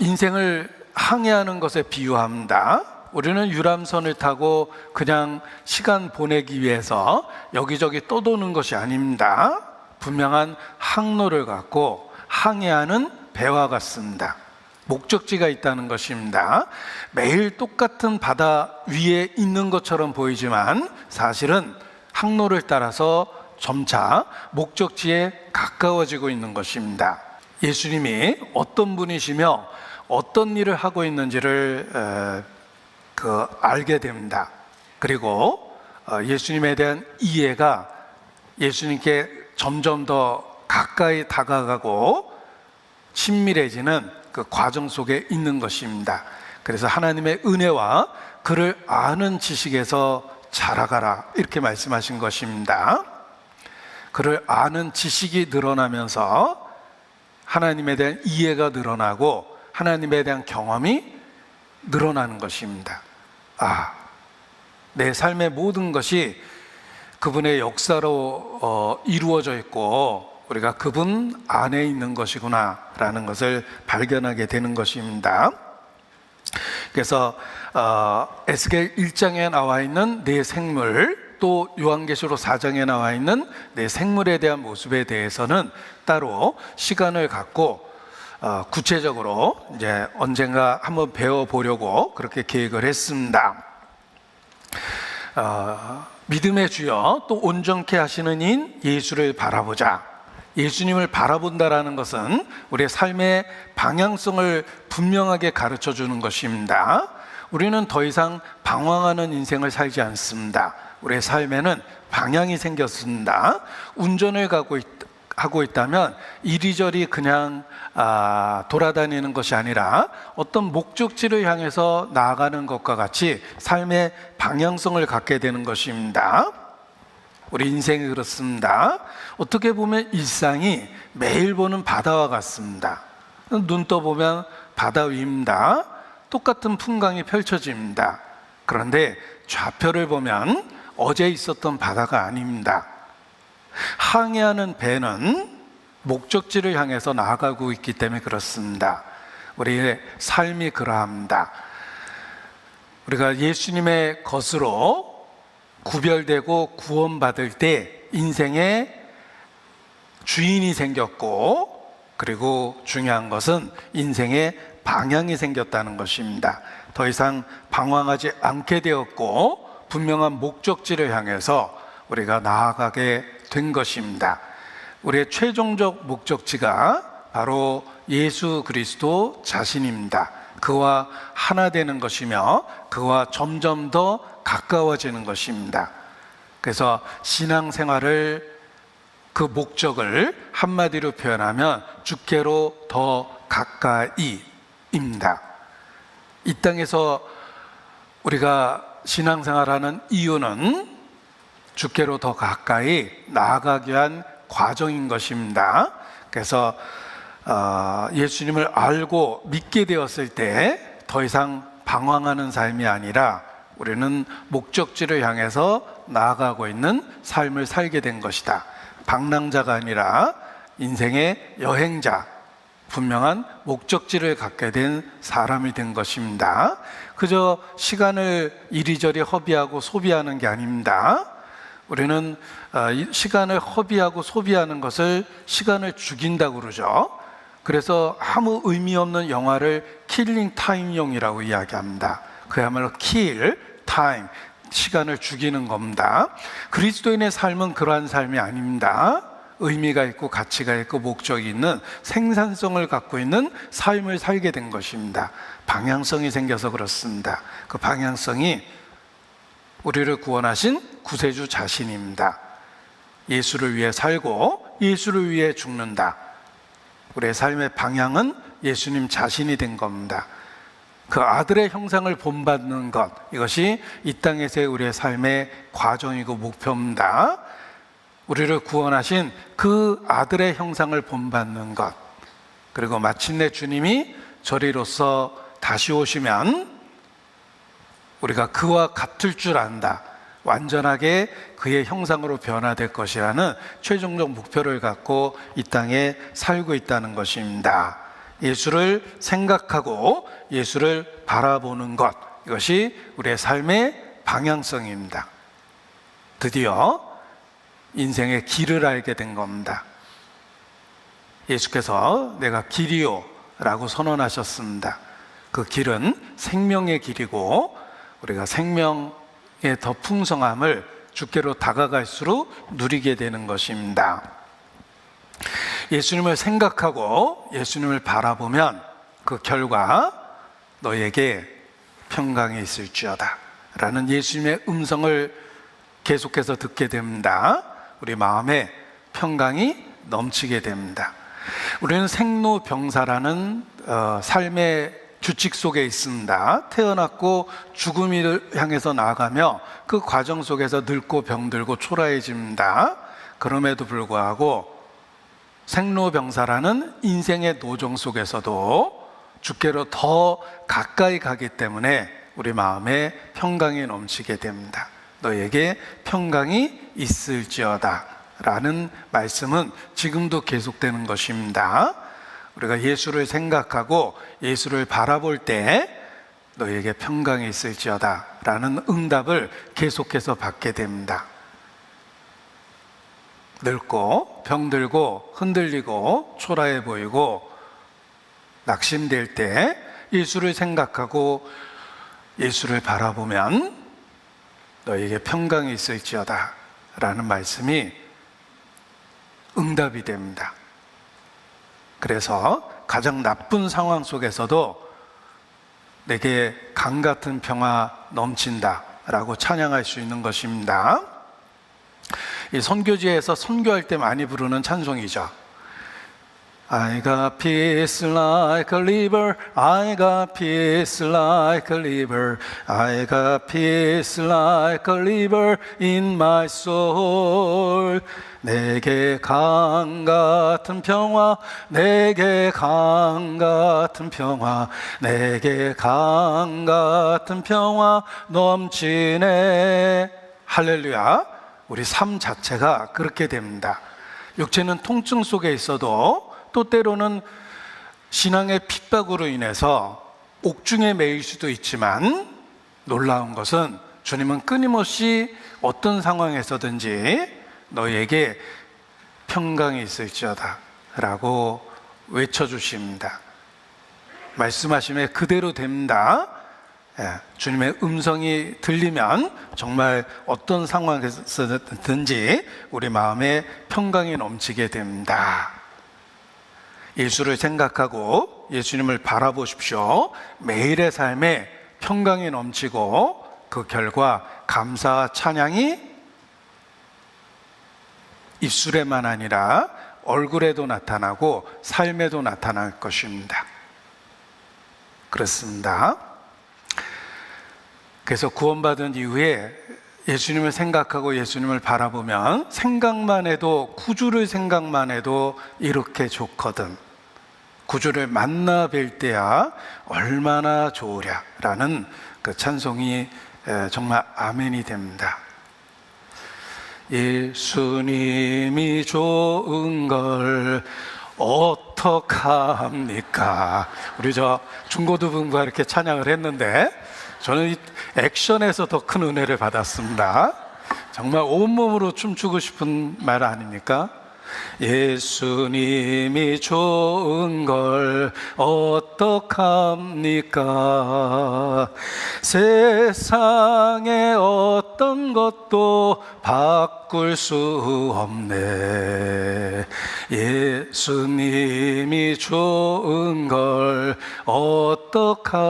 인생을 항해하는 것에 비유합니다. 우리는 유람선을 타고 그냥 시간 보내기 위해서 여기저기 떠도는 것이 아닙니다. 분명한 항로를 갖고 항해하는 배와 같습니다. 목적지가 있다는 것입니다. 매일 똑같은 바다 위에 있는 것처럼 보이지만 사실은 항로를 따라서 점차 목적지에 가까워지고 있는 것입니다. 예수님이 어떤 분이시며 어떤 일을 하고 있는지를 알게 됩니다. 그리고 예수님에 대한 이해가 예수님께 점점 더 가까이 다가가고 친밀해지는 그 과정 속에 있는 것입니다. 그래서 하나님의 은혜와 그를 아는 지식에서 자라가라 이렇게 말씀하신 것입니다. 그를 아는 지식이 늘어나면서 하나님에 대한 이해가 늘어나고 하나님에 대한 경험이 늘어나는 것입니다. 내 삶의 모든 것이 그분의 역사로 이루어져 있고 우리가 그분 안에 있는 것이구나 라는 것을 발견하게 되는 것입니다. 그래서 에스겔 1장에 나와 있는 네 생물, 또 요한계시록 4장에 나와 있는 네 생물에 대한 모습에 대해서는 따로 시간을 갖고 구체적으로 이제 언젠가 한번 배워보려고 그렇게 계획을 했습니다. 믿음의 주여 또 온전케 하시는 인 예수를 바라보자. 예수님을 바라본다라는 것은 우리의 삶의 방향성을 분명하게 가르쳐 주는 것입니다. 우리는 더 이상 방황하는 인생을 살지 않습니다. 우리의 삶에는 방향이 생겼습니다. 운전을 하고 있다면 이리저리 그냥 돌아다니는 것이 아니라 어떤 목적지를 향해서 나아가는 것과 같이 삶의 방향성을 갖게 되는 것입니다. 우리 인생이 그렇습니다. 어떻게 보면 일상이 매일 보는 바다와 같습니다. 눈 떠보면 바다 위입니다. 똑같은 풍광이 펼쳐집니다. 그런데 좌표를 보면 어제 있었던 바다가 아닙니다. 항해하는 배는 목적지를 향해서 나아가고 있기 때문에 그렇습니다. 우리의 삶이 그러합니다. 우리가 예수님의 것으로 구별되고 구원받을 때 인생의 주인이 생겼고, 그리고 중요한 것은 인생의 방향이 생겼다는 것입니다. 더 이상 방황하지 않게 되었고 분명한 목적지를 향해서 우리가 나아가게 된 것입니다. 우리의 최종적 목적지가 바로 예수 그리스도 자신입니다. 그와 하나 되는 것이며 그와 점점 더 가까워지는 것입니다. 그래서 신앙생활을 그 목적을 한마디로 표현하면 주께로 더 가까이입니다. 이 땅에서 우리가 신앙생활하는 이유는 주께로 더 가까이 나아가기 위한 과정인 것입니다. 그래서 예수님을 알고 믿게 되었을 때 더 이상 방황하는 삶이 아니라 우리는 목적지를 향해서 나아가고 있는 삶을 살게 된 것이다. 방랑자가 아니라 인생의 여행자, 분명한 목적지를 갖게 된 사람이 된 것입니다. 그저 시간을 이리저리 허비하고 소비하는 게 아닙니다. 우리는 시간을 허비하고 소비하는 것을 시간을 죽인다고 그러죠. 그래서 아무 의미 없는 영화를 킬링 타임용이라고 이야기합니다. 그야말로 kill time, 시간을 죽이는 겁니다. 그리스도인의 삶은 그러한 삶이 아닙니다. 의미가 있고 가치가 있고 목적이 있는 생산성을 갖고 있는 삶을 살게 된 것입니다. 방향성이 생겨서 그렇습니다. 그 방향성이 우리를 구원하신 구세주 자신입니다. 예수를 위해 살고 예수를 위해 죽는다. 우리의 삶의 방향은 예수님 자신이 된 겁니다. 그 아들의 형상을 본받는 것, 이것이 이 땅에서의 우리의 삶의 과정이고 목표입니다. 우리를 구원하신 그 아들의 형상을 본받는 것, 그리고 마침내 주님이 저리로서 다시 오시면 우리가 그와 같을 줄 안다, 완전하게 그의 형상으로 변화될 것이라는 최종적 목표를 갖고 이 땅에 살고 있다는 것입니다. 예수를 생각하고 예수를 바라보는 것, 이것이 우리의 삶의 방향성입니다. 드디어 인생의 길을 알게 된 겁니다. 예수께서 내가 길이요 라고 선언하셨습니다. 그 길은 생명의 길이고 우리가 생명의 더 풍성함을 주께로 다가갈수록 누리게 되는 것입니다. 예수님을 생각하고 예수님을 바라보면 그 결과 너에게 평강이 있을지어다 라는 예수님의 음성을 계속해서 듣게 됩니다. 우리 마음에 평강이 넘치게 됩니다. 우리는 생로병사라는 삶의 규칙 속에 있습니다. 태어났고 죽음을 향해서 나아가며 그 과정 속에서 늙고 병들고 초라해집니다. 그럼에도 불구하고 생로병사라는 인생의 노정 속에서도 주께로 더 가까이 가기 때문에 우리 마음에 평강이 넘치게 됩니다. 너에게 평강이 있을지어다 라는 말씀은 지금도 계속되는 것입니다. 우리가 예수를 생각하고 예수를 바라볼 때 너에게 평강이 있을지어다 라는 응답을 계속해서 받게 됩니다. 늙고 병들고 흔들리고 초라해 보이고 낙심될 때 예수를 생각하고 예수를 바라보면 너에게 평강이 있을지어다 라는 말씀이 응답이 됩니다. 그래서 가장 나쁜 상황 속에서도 내게 강 같은 평화 넘친다 라고 찬양할 수 있는 것입니다. 이 선교지에서 선교할 때 많이 부르는 찬송이죠. I got peace like a river, I got peace like a river, I got peace like a river in my soul. 내게 강 같은 평화, 내게 강 같은 평화, 내게 강 같은 평화 넘치네. 할렐루야. 우리 삶 자체가 그렇게 됩니다. 육체는 통증 속에 있어도 또 때로는 신앙의 핍박으로 인해서 옥중에 매일 수도 있지만 놀라운 것은 주님은 끊임없이 어떤 상황에서든지 너희에게 평강이 있을지어다 라고 외쳐주십니다. 말씀하심에 그대로 됩니다. 주님의 음성이 들리면 정말 어떤 상황에서든지 우리 마음에 평강이 넘치게 됩니다. 예수를 생각하고 예수님을 바라보십시오. 매일의 삶에 평강이 넘치고 그 결과 감사와 찬양이 입술에만 아니라 얼굴에도 나타나고 삶에도 나타날 것입니다. 그렇습니다. 그래서 구원받은 이후에 예수님을 생각하고 예수님을 바라보면 생각만 해도, 구주를 생각만 해도 이렇게 좋거든. 구주를 만나 뵐 때야 얼마나 좋으랴 라는 그 찬송이 정말 아멘이 됩니다. 예수님이 좋은 걸 어떡합니까? 우리 저 중고등부가 이렇게 찬양을 했는데 저는 이 액션에서 더 큰 은혜를 받았습니다. 정말 온몸으로 춤추고 싶은 말 아닙니까? 예수님이 좋은 걸 어떡합니까? 세상에 어떤 것도 바꿀 수 없네. 예수님이 좋은 걸 어떡합니까?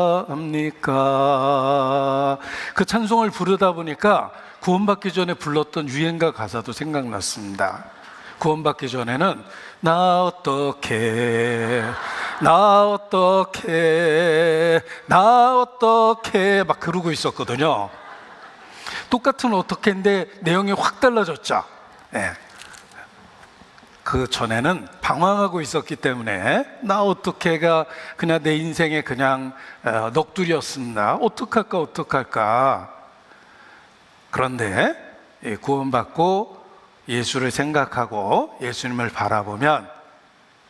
그 찬송을 부르다 보니까 구원받기 전에 불렀던 유행가 가사도 생각났습니다. 구원받기 전에는 나 어떡해 막 그러고 있었거든요. 똑같은 어떡해인데 내용이 확 달라졌죠. 네. 그 전에는 방황하고 있었기 때문에 나 어떡해가 그냥 내 인생의 그냥 넋두리였습니다. 어떡할까. 그런데 구원받고 예수를 생각하고 예수님을 바라보면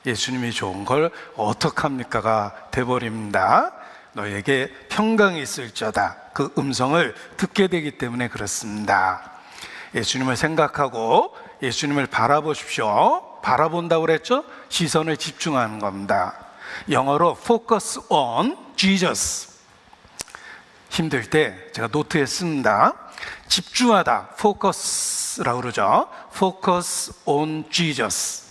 예수님이 좋은 걸 어떡합니까가 돼버립니다. 너에게 평강이 있을저다. 그 음성을 듣게 되기 때문에 그렇습니다. 예수님을 생각하고 예수님을 바라보십시오. 바라본다고 그랬죠? 시선을 집중하는 겁니다. 영어로 focus on Jesus. 힘들 때 제가 노트에 씁니다. 집중하다, focus라고 그러죠. focus on Jesus.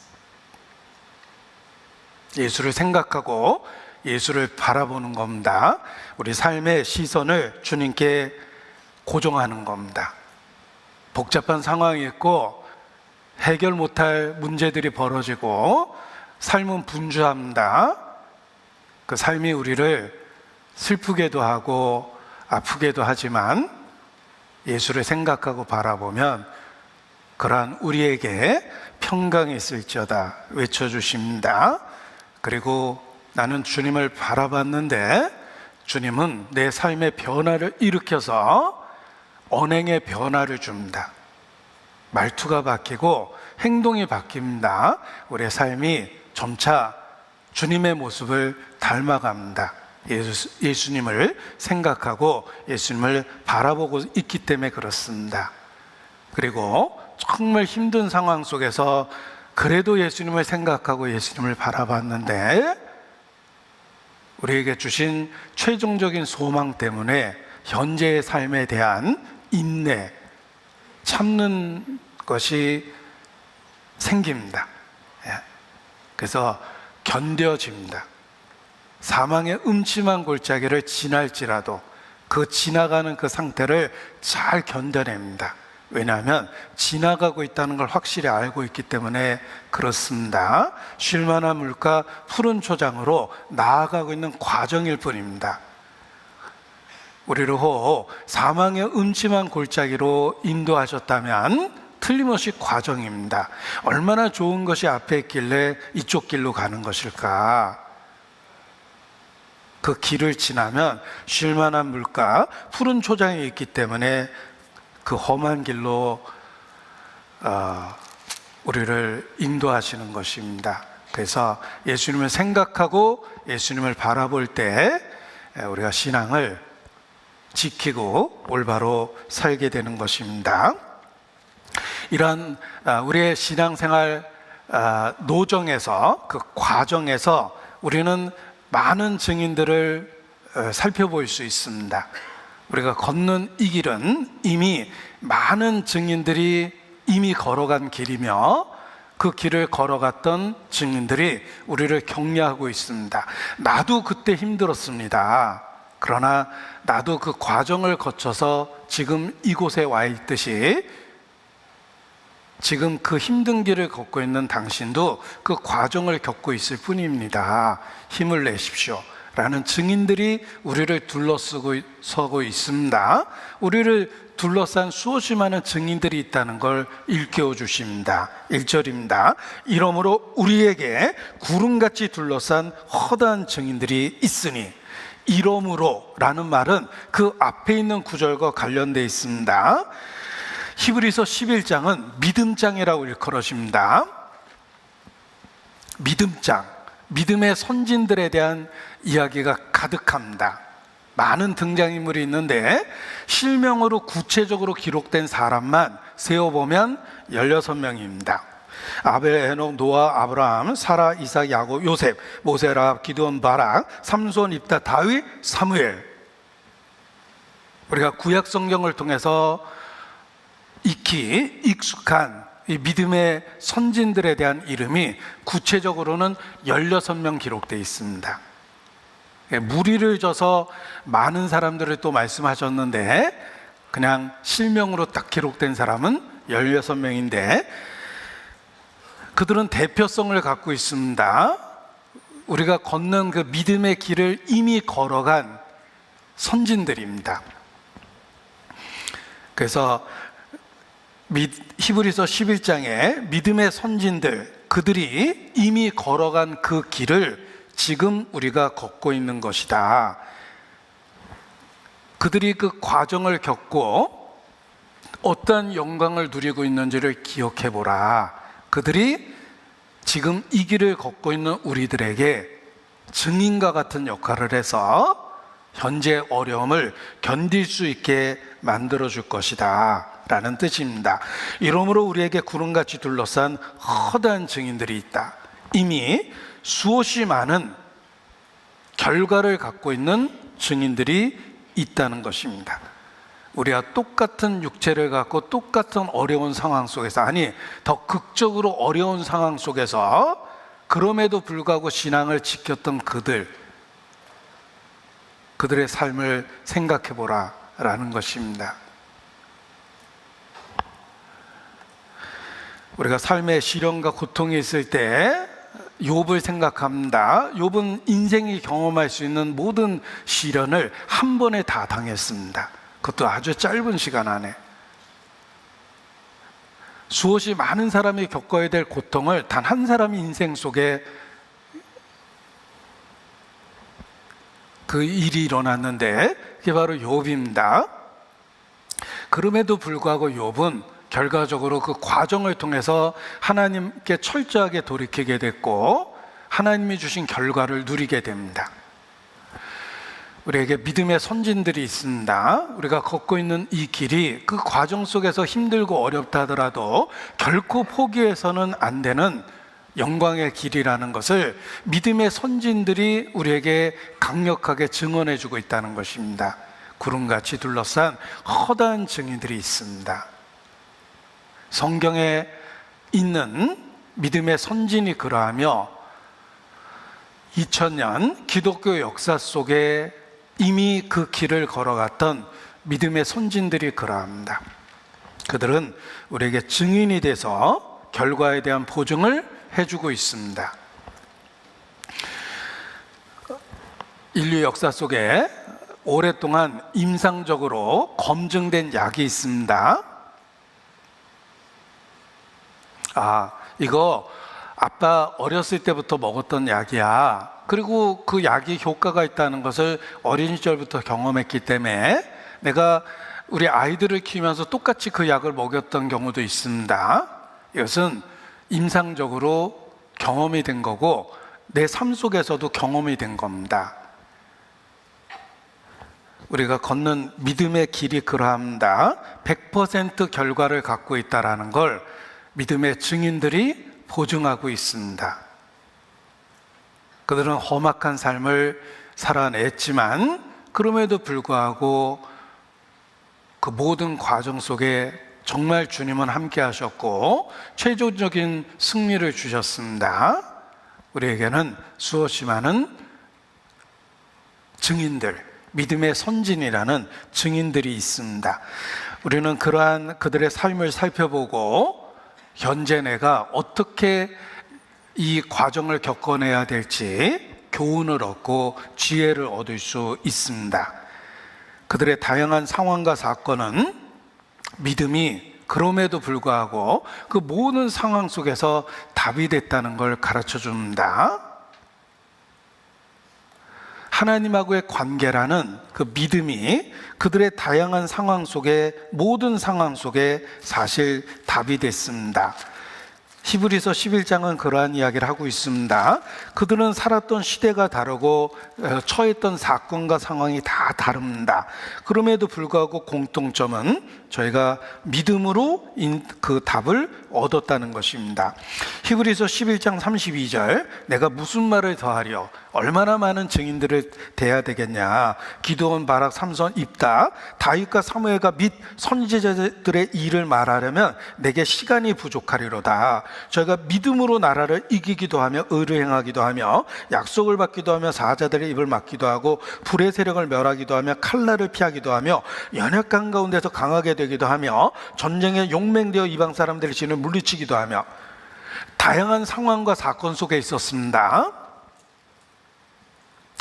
예수를 생각하고 예수를 바라보는 겁니다. 우리 삶의 시선을 주님께 고정하는 겁니다. 복잡한 상황이 있고 해결 못할 문제들이 벌어지고 삶은 분주합니다. 그 삶이 우리를 슬프게도 하고 아프게도 하지만 예수를 생각하고 바라보면 그러한 우리에게 평강이 있을지어다 외쳐주십니다. 그리고 나는 주님을 바라봤는데 주님은 내 삶의 변화를 일으켜서 언행의 변화를 줍니다. 말투가 바뀌고 행동이 바뀝니다. 우리의 삶이 점차 주님의 모습을 닮아갑니다. 예수님을 생각하고 예수님을 바라보고 있기 때문에 그렇습니다. 그리고 정말 힘든 상황 속에서 그래도 예수님을 생각하고 예수님을 바라봤는데 우리에게 주신 최종적인 소망 때문에 현재의 삶에 대한 인내, 참는 것이 생깁니다. 그래서 견뎌집니다. 사망의 음침한 골짜기를 지날지라도 그 지나가는 그 상태를 잘 견뎌냅니다. 왜냐하면 지나가고 있다는 걸 확실히 알고 있기 때문에 그렇습니다. 쉴만한 물가 푸른 초장으로 나아가고 있는 과정일 뿐입니다. 우리를 혹 사망의 음침한 골짜기로 인도하셨다면 틀림없이 과정입니다. 얼마나 좋은 것이 앞에 있길래 이쪽 길로 가는 것일까? 그 길을 지나면 쉴만한 물가 푸른 초장이 있기 때문에 그 험한 길로 우리를 인도하시는 것입니다. 그래서 예수님을 생각하고 예수님을 바라볼 때 우리가 신앙을 지키고 올바로 살게 되는 것입니다. 이러한 우리의 신앙생활 노정에서 그 과정에서 우리는 많은 증인들을 살펴볼 수 있습니다. 우리가 걷는 이 길은 이미 많은 증인들이 이미 걸어간 길이며 그 길을 걸어갔던 증인들이 우리를 격려하고 있습니다. 나도 그때 힘들었습니다. 그러나 나도 그 과정을 거쳐서 지금 이곳에 와 있듯이 지금 그 힘든 길을 걷고 있는 당신도 그 과정을 겪고 있을 뿐입니다. 힘을 내십시오 라는 증인들이 우리를 둘러서고 있습니다. 우리를 둘러싼 수없이 많은 증인들이 있다는 걸 일깨워 주십니다. 1절입니다. 이러므로 우리에게 구름같이 둘러싼 허다한 증인들이 있으니, 이러므로 라는 말은 그 앞에 있는 구절과 관련되어 있습니다. 히브리서 11장은 믿음장이라고 일컬어집니다. 믿음장, 믿음의 선진들에 대한 이야기가 가득합니다. 많은 등장인물이 있는데 실명으로 구체적으로 기록된 사람만 세어보면 16명입니다. 아벨, 에녹, 노아, 아브라함, 사라, 이삭, 야곱, 요셉, 모세, 라합, 기드온, 바락, 삼손, 입다, 다윗, 사무엘. 우리가 구약 성경을 통해서 익히 익숙한 이 믿음의 선진들에 대한 이름이 구체적으로는 16명 기록되어 있습니다. 무리를 져서 많은 사람들을 또 말씀하셨는데 그냥 실명으로 딱 기록된 사람은 16명인데 그들은 대표성을 갖고 있습니다. 우리가 걷는 그 믿음의 길을 이미 걸어간 선진들입니다. 그래서 히브리서 11장에 믿음의 선진들, 그들이 이미 걸어간 그 길을 지금 우리가 걷고 있는 것이다. 그들이 그 과정을 겪고 어떤 영광을 누리고 있는지를 기억해 보라. 그들이 지금 이 길을 걷고 있는 우리들에게 증인과 같은 역할을 해서 현재 어려움을 견딜 수 있게 만들어줄 것이다 라는 뜻입니다. 이러므로 우리에게 구름같이 둘러싼 허다한 증인들이 있다. 이미 수없이 많은 결과를 갖고 있는 증인들이 있다는 것입니다. 우리가 똑같은 육체를 갖고 똑같은 어려운 상황 속에서, 아니 더 극적으로 어려운 상황 속에서 그럼에도 불구하고 신앙을 지켰던 그들의 삶을 생각해 보라 라는 것입니다. 우리가 삶의 시련과 고통이 있을 때 욥을 생각합니다. 욥은 인생이 경험할 수 있는 모든 시련을 한 번에 다 당했습니다. 그것도 아주 짧은 시간 안에. 수없이 많은 사람이 겪어야 될 고통을 단 한 사람이 인생 속에 그 일이 일어났는데 그게 바로 욥입니다. 그럼에도 불구하고 욥은 결과적으로 그 과정을 통해서 하나님께 철저하게 돌이키게 됐고 하나님이 주신 결과를 누리게 됩니다. 우리에게 믿음의 선진들이 있습니다. 우리가 걷고 있는 이 길이 그 과정 속에서 힘들고 어렵다 하더라도 결코 포기해서는 안 되는 영광의 길이라는 것을 믿음의 선진들이 우리에게 강력하게 증언해 주고 있다는 것입니다. 구름같이 둘러싼 허다한 증인들이 있습니다. 성경에 있는 믿음의 선진이 그러하며 2000년 기독교 역사 속에 이미 그 길을 걸어갔던 믿음의 선진들이 그러합니다. 그들은 우리에게 증인이 돼서 결과에 대한 보증을 해주고 있습니다. 인류 역사 속에 오랫동안 임상적으로 검증된 약이 있습니다. 이거 아빠 어렸을 때부터 먹었던 약이야. 그리고 그 약이 효과가 있다는 것을 어린 시절부터 경험했기 때문에 내가 우리 아이들을 키우면서 똑같이 그 약을 먹였던 경우도 있습니다. 이것은 임상적으로 경험이 된 거고 내 삶 속에서도 경험이 된 겁니다. 우리가 걷는 믿음의 길이 그러합니다. 100% 결과를 갖고 있다는 걸 믿음의 증인들이 보증하고 있습니다. 그들은 험악한 삶을 살아냈지만 그럼에도 불구하고 그 모든 과정 속에 정말 주님은 함께 하셨고 최종적인 승리를 주셨습니다. 우리에게는 수없이 많은 증인들, 믿음의 선진이라는 증인들이 있습니다. 우리는 그러한 그들의 삶을 살펴보고 현재 내가 어떻게 이 과정을 겪어내야 될지 교훈을 얻고 지혜를 얻을 수 있습니다. 그들의 다양한 상황과 사건은 믿음이 그럼에도 불구하고 그 모든 상황 속에서 답이 됐다는 걸 가르쳐 줍니다. 하나님하고의 관계라는 그 믿음이 그들의 다양한 상황 속에, 모든 상황 속에 사실 답이 됐습니다. 히브리서 11장은 그러한 이야기를 하고 있습니다. 그들은 살았던 시대가 다르고 처했던 사건과 상황이 다 다릅니다. 그럼에도 불구하고 공통점은 저희가 믿음으로 그 답을 얻었다는 것입니다. 히브리서 11장 32절, 내가 무슨 말을 더하려? 얼마나 많은 증인들을 대야 되겠냐? 기드온, 바락, 삼손, 입다, 다윗과 사무엘과 및 선지자들의 일을 말하려면 내게 시간이 부족하리로다. 저희가 믿음으로 나라를 이기기도 하며 의를 행하기도 하며 약속을 받기도 하며 사자들의 입을 막기도 하고 불의 세력을 멸하기도 하며 칼날을 피하기도 하며 연약한 가운데서 강하게 되기도 하며 전쟁에 용맹되어 이방 사람들의 진을 물리치기도 하며 다양한 상황과 사건 속에 있었습니다.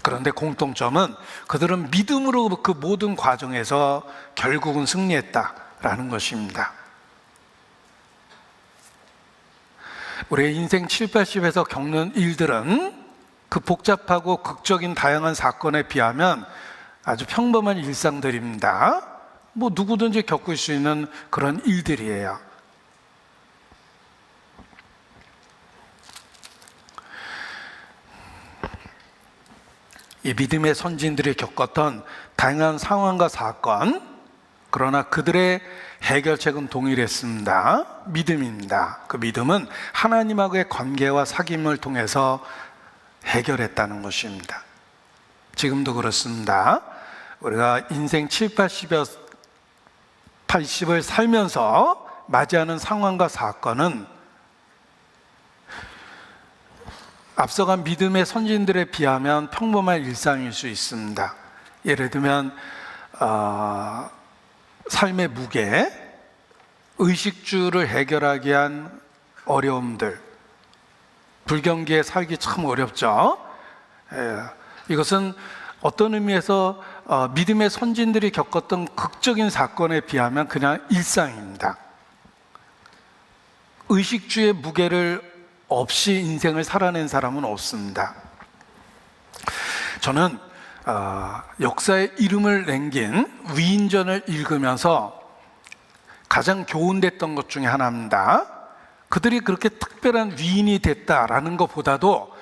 그런데 공통점은 그들은 믿음으로 그 모든 과정에서 결국은 승리했다라는 것입니다. 우리의 인생 7, 80에서 겪는 일들은 그 복잡하고 극적인 다양한 사건에 비하면 아주 평범한 일상들입니다. 누구든지 겪을 수 있는 그런 일들이에요. 이 믿음의 선진들이 겪었던 다양한 상황과 사건, 그러나 그들의 해결책은 동일했습니다. 믿음입니다. 그 믿음은 하나님하고의 관계와 사귐을 통해서 해결했다는 것입니다. 지금도 그렇습니다. 우리가 인생 7, 80을 살면서 맞이하는 상황과 사건은 앞서간 믿음의 선진들에 비하면 평범한 일상일 수 있습니다. 예를 들면 삶의 무게, 의식주를 해결하기 위한 어려움들, 불경기에 살기 참 어렵죠. 이것은 어떤 의미에서 믿음의 선진들이 겪었던 극적인 사건에 비하면 그냥 일상입니다. 의식주의 무게를 없이 인생을 살아낸 사람은 없습니다. 저는 역사의 이름을 남긴 위인전을 읽으면서 가장 교훈됐던 것 중에 하나입니다. 그들이 그렇게 특별한 위인이 됐다라는 것보다도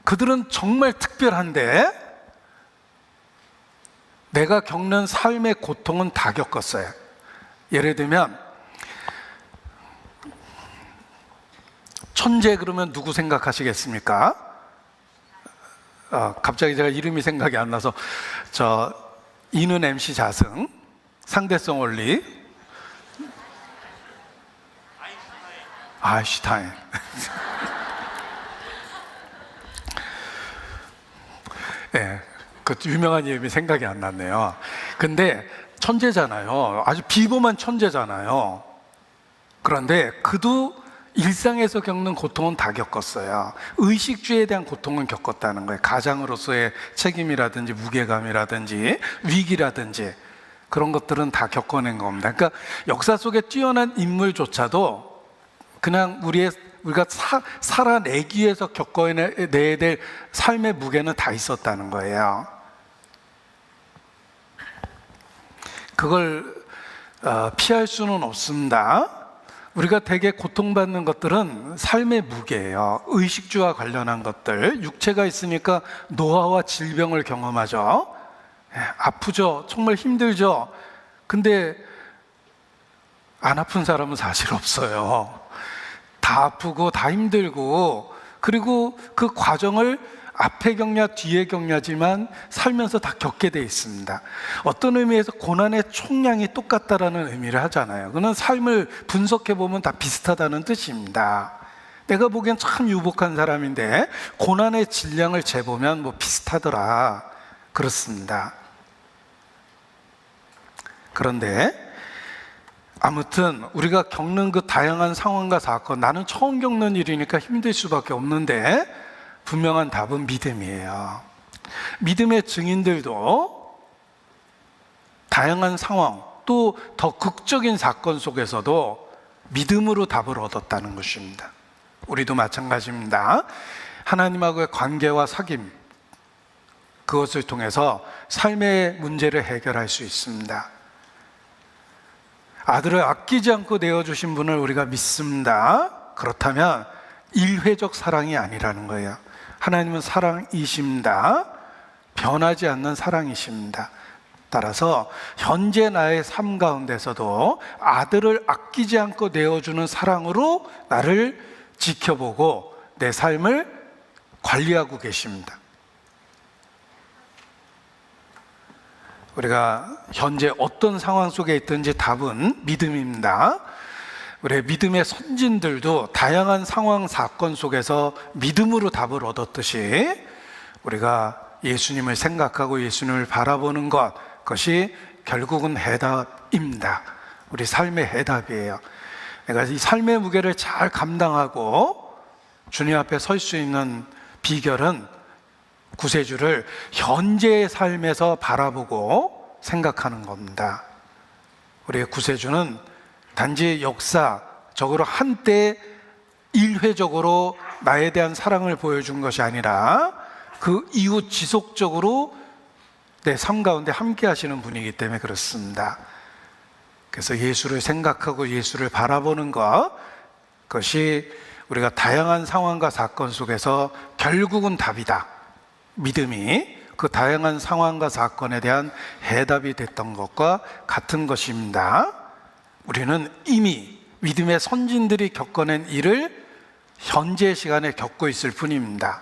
그들은 정말 특별한데 내가 겪는 삶의 고통은 다 겪었어요. 예를 들면 천재 그러면 누구 생각하시겠습니까? 갑자기 제가 이름이 생각이 안 나서 이는 MC 자승, 상대성 원리, 아인슈타인. 네, 그 유명한 이름이 생각이 안 났네요. 근데 천재잖아요. 아주 비범한 천재잖아요. 그런데 그도 일상에서 겪는 고통은 다 겪었어요. 의식주에 대한 고통은 겪었다는 거예요. 가장으로서의 책임이라든지 무게감이라든지 위기라든지 그런 것들은 다 겪어낸 겁니다. 그러니까 역사 속에 뛰어난 인물조차도 그냥 우리가 살아내기 위해서 겪어내야 될 삶의 무게는 다 있었다는 거예요. 그걸 피할 수는 없습니다. 우리가 되게 고통받는 것들은 삶의 무게예요. 의식주와 관련한 것들, 육체가 있으니까 노화와 질병을 경험하죠. 아프죠. 정말 힘들죠. 근데 안 아픈 사람은 사실 없어요. 다 아프고 다 힘들고, 그리고 그 과정을 앞에 겪냐 뒤에 겪냐지만 살면서 다 겪게 돼 있습니다. 어떤 의미에서 고난의 총량이 똑같다라는 의미를 하잖아요. 그는 삶을 분석해 보면 다 비슷하다는 뜻입니다. 내가 보기엔 참 유복한 사람인데 고난의 질량을 재보면 뭐 비슷하더라, 그렇습니다. 그런데 아무튼 우리가 겪는 그 다양한 상황과 사건, 나는 처음 겪는 일이니까 힘들 수밖에 없는데 분명한 답은 믿음이에요. 믿음의 증인들도 다양한 상황, 또 더 극적인 사건 속에서도 믿음으로 답을 얻었다는 것입니다. 우리도 마찬가지입니다. 하나님하고의 관계와 사귐, 그것을 통해서 삶의 문제를 해결할 수 있습니다. 아들을 아끼지 않고 내어주신 분을 우리가 믿습니다. 그렇다면 일회적 사랑이 아니라는 거예요. 하나님은 사랑이십니다. 변하지 않는 사랑이십니다. 따라서 현재 나의 삶 가운데서도 아들을 아끼지 않고 내어주는 사랑으로 나를 지켜보고 내 삶을 관리하고 계십니다. 우리가 현재 어떤 상황 속에 있든지 답은 믿음입니다. 우리의 믿음의 선진들도 다양한 상황, 사건 속에서 믿음으로 답을 얻었듯이 우리가 예수님을 생각하고 예수님을 바라보는 것, 그것이 결국은 해답입니다. 우리 삶의 해답이에요. 내가 이 삶의 무게를 잘 감당하고 주님 앞에 설 수 있는 비결은 구세주를 현재의 삶에서 바라보고 생각하는 겁니다. 우리의 구세주는 단지 역사적으로 한때 일회적으로 나에 대한 사랑을 보여준 것이 아니라 그 이후 지속적으로 내 삶 가운데 함께 하시는 분이기 때문에 그렇습니다. 그래서 예수를 생각하고 예수를 바라보는 것, 그것이 우리가 다양한 상황과 사건 속에서 결국은 답이다. 믿음이 그 다양한 상황과 사건에 대한 해답이 됐던 것과 같은 것입니다. 우리는 이미 믿음의 선진들이 겪어낸 일을 현재 시간에 겪고 있을 뿐입니다.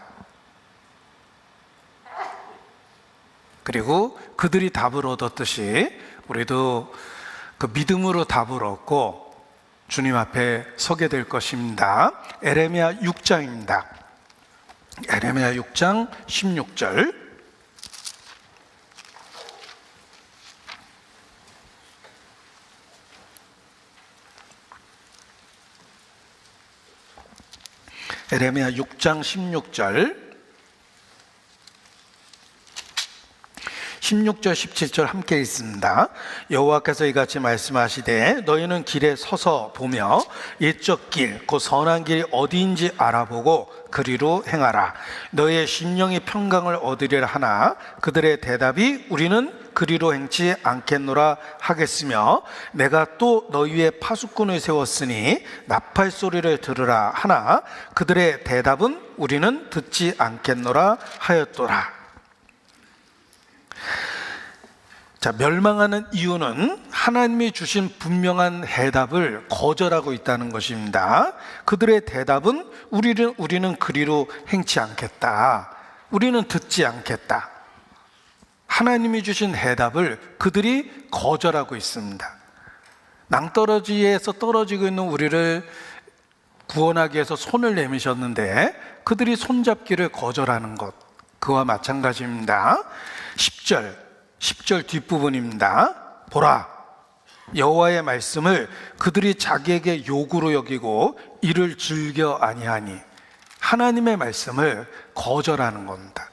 그리고 그들이 답을 얻었듯이 우리도 그 믿음으로 답을 얻고 주님 앞에 서게 될 것입니다. 에레미야 6장입니다. 에레미야 6장 16절. 에레미야 6장 16절. 16절 17절 함께 있습니다. 여호와께서 이같이 말씀하시되 너희는 길에 서서 보며 옛적 길 곧 선한 길이 어디인지 알아보고 그리로 행하라. 너희의 심령이 평강을 얻으리라 하나 그들의 대답이 우리는 그리로 행치 않겠노라 하겠으며 내가 또 너희 위에 파수꾼을 세웠으니 나팔 소리를 들으라 하나 그들의 대답은 우리는 듣지 않겠노라 하였도라. 자, 멸망하는 이유는 하나님이 주신 분명한 해답을 거절하고 있다는 것입니다. 그들의 대답은 우리는 그리로 행치 않겠다. 우리는 듣지 않겠다. 하나님이 주신 해답을 그들이 거절하고 있습니다. 낭떠러지에서 떨어지고 있는 우리를 구원하기 위해서 손을 내미셨는데 그들이 손잡기를 거절하는 것, 그와 마찬가지입니다. 10절 뒷부분입니다. 보라, 여호와의 말씀을 그들이 자기에게 요구로 여기고 이를 즐겨 아니하니. 하나님의 말씀을 거절하는 겁니다.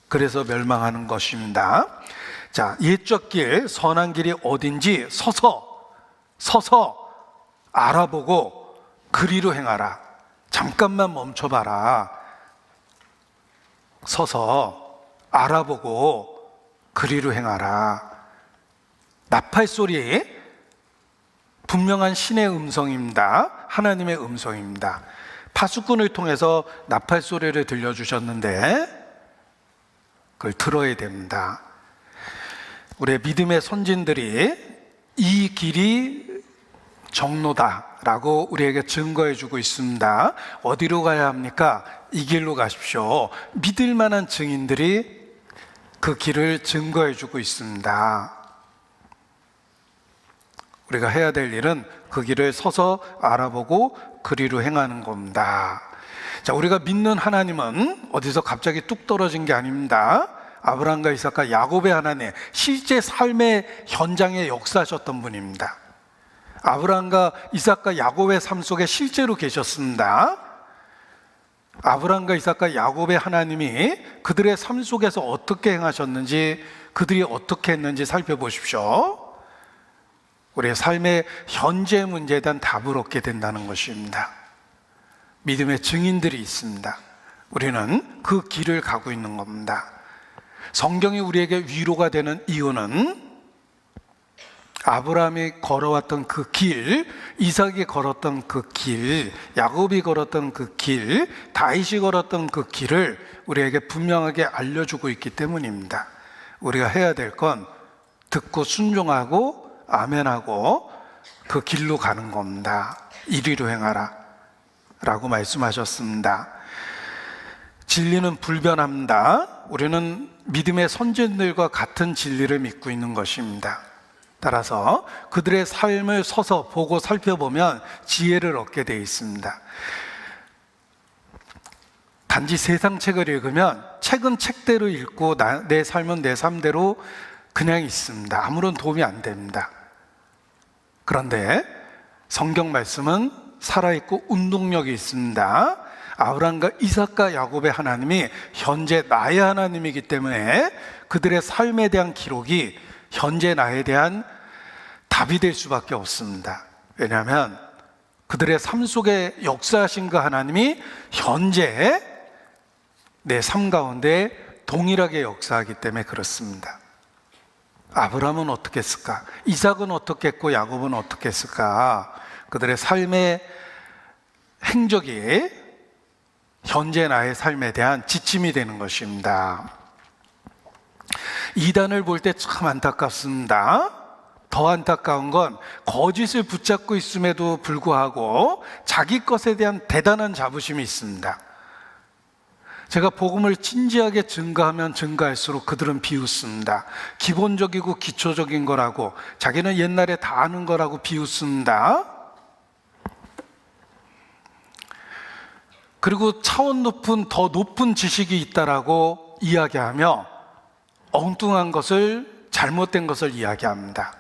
그래서 멸망하는 것입니다. 자, 옛적 길, 선한 길이 어딘지 서서 알아보고 그리로 행하라. 잠깐만 멈춰봐라. 서서 알아보고 그리로 행하라. 나팔 소리, 분명한 신의 음성입니다. 하나님의 음성입니다. 파수꾼을 통해서 나팔 소리를 들려주셨는데 그걸 들어야 됩니다. 우리의 믿음의 선진들이 이 길이 정로다라고 우리에게 증거해 주고 있습니다. 어디로 가야 합니까? 이 길로 가십시오. 믿을 만한 증인들이 그 길을 증거해 주고 있습니다. 우리가 해야 될 일은 그 길을 서서 알아보고 그리로 행하는 겁니다. 자, 우리가 믿는 하나님은 어디서 갑자기 뚝 떨어진 게 아닙니다. 아브라함과 이삭과 야곱의 하나님, 실제 삶의 현장에 역사하셨던 분입니다. 아브라함과 이삭과 야곱의 삶 속에 실제로 계셨습니다. 아브라함과 이삭과 야곱의 하나님이 그들의 삶 속에서 어떻게 행하셨는지, 그들이 어떻게 했는지 살펴보십시오. 우리의 삶의 현재 문제에 대한 답을 얻게 된다는 것입니다. 믿음의 증인들이 있습니다. 우리는 그 길을 가고 있는 겁니다. 성경이 우리에게 위로가 되는 이유는 아브라함이 걸어왔던 그 길, 이삭이 걸었던 그 길, 야곱이 걸었던 그 길, 다윗이 걸었던 그 길을 우리에게 분명하게 알려주고 있기 때문입니다. 우리가 해야 될 건 듣고 순종하고 아멘하고 그 길로 가는 겁니다. 이리로 행하라 라고 말씀하셨습니다. 진리는 불변합니다. 우리는 믿음의 선진들과 같은 진리를 믿고 있는 것입니다. 따라서 그들의 삶을 서서 보고 살펴보면 지혜를 얻게 되어 있습니다. 단지 세상 책을 읽으면 책은 책대로 읽고 내 삶은 내 삶대로 그냥 있습니다. 아무런 도움이 안 됩니다. 그런데 성경 말씀은 살아있고 운동력이 있습니다. 아브라함과 이삭과 야곱의 하나님이 현재 나의 하나님이기 때문에 그들의 삶에 대한 기록이 현재 나에 대한 답이 될 수밖에 없습니다. 왜냐하면 그들의 삶 속에 역사하신 그 하나님이 현재 내 삶 가운데 동일하게 역사하기 때문에 그렇습니다. 아브라함은 어떻게 했을까? 이삭은 어떻게 했고 야곱은 어떻게 했을까? 그들의 삶의 행적이 현재 나의 삶에 대한 지침이 되는 것입니다. 이단을 볼 때 참 안타깝습니다. 더 안타까운 건 거짓을 붙잡고 있음에도 불구하고 자기 것에 대한 대단한 자부심이 있습니다. 제가 복음을 진지하게 증거하면 증거할수록 그들은 비웃습니다. 기본적이고 기초적인 거라고, 자기는 옛날에 다 아는 거라고 비웃습니다. 그리고 차원 높은, 더 높은 지식이 있다라고 이야기하며 엉뚱한 것을, 잘못된 것을 이야기합니다.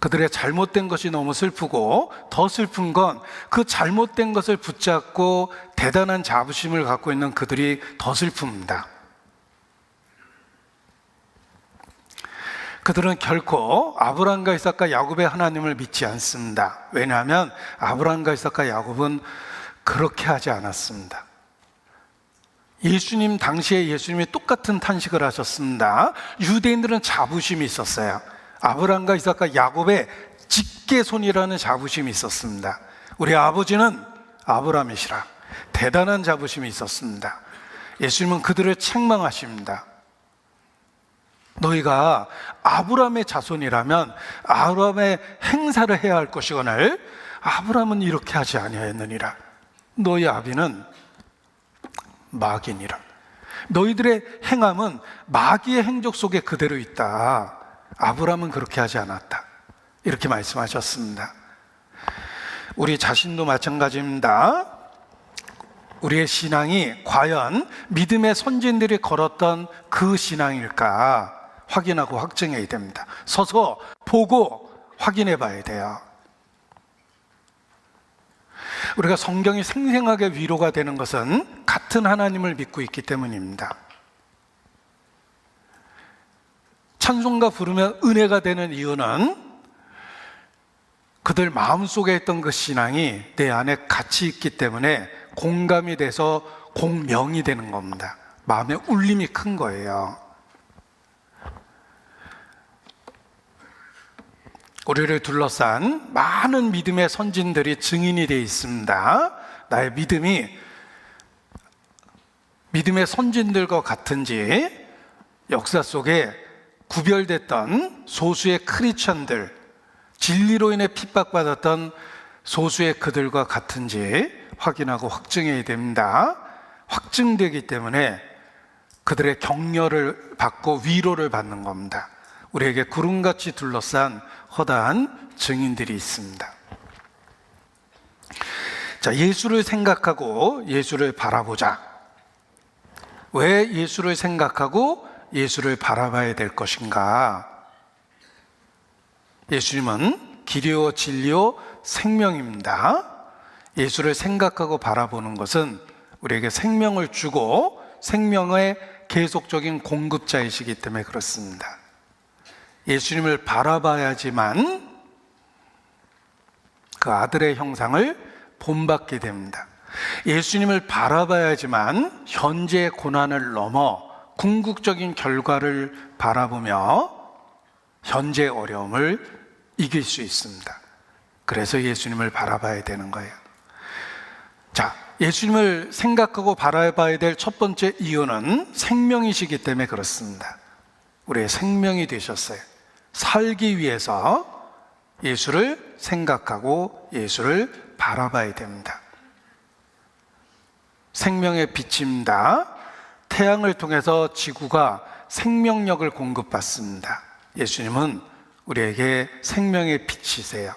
그들의 잘못된 것이 너무 슬프고, 더 슬픈 건 그 잘못된 것을 붙잡고 대단한 자부심을 갖고 있는 그들이 더 슬픕니다. 그들은 결코 아브라함과 이삭과 야곱의 하나님을 믿지 않습니다. 왜냐하면 아브라함과 이삭과 야곱은 그렇게 하지 않았습니다. 예수님, 당시에 예수님이 똑같은 탄식을 하셨습니다. 유대인들은 자부심이 있었어요. 아브라함과 이삭과 야곱의 직계손이라는 자부심이 있었습니다. 우리 아버지는 아브라함이시라. 대단한 자부심이 있었습니다. 예수님은 그들을 책망하십니다. 너희가 아브라함의 자손이라면 아브라함의 행사를 해야 할 것이거늘 아브라함은 이렇게 하지 아니하였느니라. 너희 아비는 마귀니라. 너희들의 행함은 마귀의 행적 속에 그대로 있다. 아브라함은 그렇게 하지 않았다. 이렇게 말씀하셨습니다. 우리 자신도 마찬가지입니다. 우리의 신앙이 과연 믿음의 선진들이 걸었던 그 신앙일까 확인하고 확증해야 됩니다. 서서 보고 확인해 봐야 돼요. 우리가 성경이 생생하게 위로가 되는 것은 같은 하나님을 믿고 있기 때문입니다. 찬송가 부르면 은혜가 되는 이유는 그들 마음속에 있던 그 신앙이 내 안에 같이 있기 때문에 공감이 돼서 공명이 되는 겁니다. 마음의 울림이 큰 거예요. 우리를 둘러싼 많은 믿음의 선진들이 증인이 되어 있습니다. 나의 믿음이 믿음의 선진들과 같은지, 역사 속에 구별됐던 소수의 크리스천들, 진리로 인해 핍박받았던 소수의 그들과 같은지 확인하고 확증해야 됩니다. 확증되기 때문에 그들의 격려를 받고 위로를 받는 겁니다. 우리에게 구름같이 둘러싼 허다한 증인들이 있습니다. 자, 예수를 생각하고 예수를 바라보자. 왜 예수를 생각하고 예수를 바라봐야 될 것인가? 예수님은 길이요 진리요 생명입니다. 예수를 생각하고 바라보는 것은 우리에게 생명을 주고 생명의 계속적인 공급자이시기 때문에 그렇습니다. 예수님을 바라봐야지만 그 아들의 형상을 본받게 됩니다. 예수님을 바라봐야지만 현재의 고난을 넘어 궁극적인 결과를 바라보며 현재의 어려움을 이길 수 있습니다. 그래서 예수님을 바라봐야 되는 거예요. 자, 예수님을 생각하고 바라봐야 될 첫 번째 이유는 생명이시기 때문에 그렇습니다. 우리의 생명이 되셨어요. 살기 위해서 예수를 생각하고 예수를 바라봐야 됩니다. 생명의 빛입니다. 태양을 통해서 지구가 생명력을 공급받습니다. 예수님은 우리에게 생명의 빛이세요.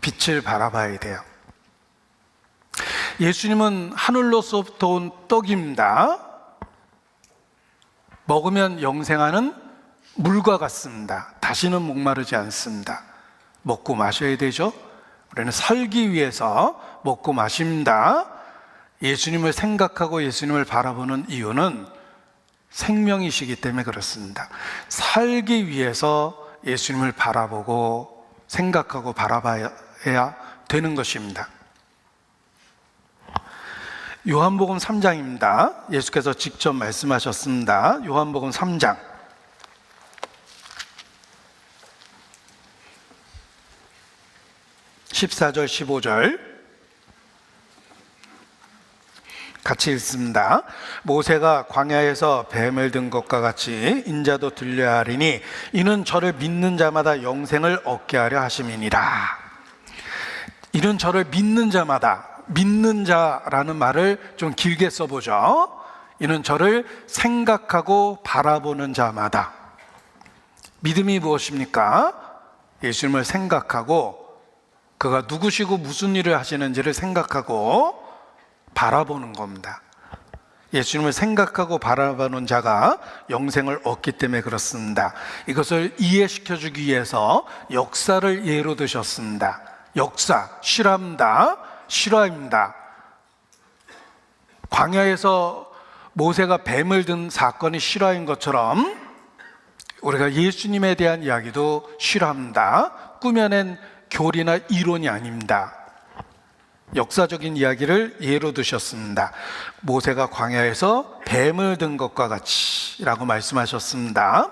빛을 바라봐야 돼요. 예수님은 하늘로서부터 온 떡입니다. 먹으면 영생하는 물과 같습니다. 다시는 목마르지 않습니다. 먹고 마셔야 되죠. 우리는 살기 위해서 먹고 마십니다. 예수님을 생각하고 예수님을 바라보는 이유는 생명이시기 때문에 그렇습니다. 살기 위해서 예수님을 바라보고 생각하고 바라봐야 되는 것입니다. 요한복음 3장입니다. 예수께서 직접 말씀하셨습니다. 요한복음 3장 14절 15절 같이 읽습니다. 모세가 광야에서 뱀을 든 것과 같이 인자도 들려야 하리니 이는 저를 믿는 자마다 영생을 얻게 하려 하심이니라. 이는 저를 믿는 자마다, 믿는 자라는 말을 좀 길게 써보죠. 이는 저를 생각하고 바라보는 자마다. 믿음이 무엇입니까? 예수님을 생각하고 그가 누구시고 무슨 일을 하시는지를 생각하고 바라보는 겁니다. 예수님을 생각하고 바라보는 자가 영생을 얻기 때문에 그렇습니다. 이것을 이해시켜 주기 위해서 역사를 예로 드셨습니다. 역사, 실화입니다. 광야에서 모세가 뱀을 든 사건이 실화인 것처럼 우리가 예수님에 대한 이야기도 실화입니다. 꾸며낸 교리나 이론이 아닙니다. 역사적인 이야기를 예로 드셨습니다. 모세가 광야에서 뱀을 든 것과 같이 라고 말씀하셨습니다.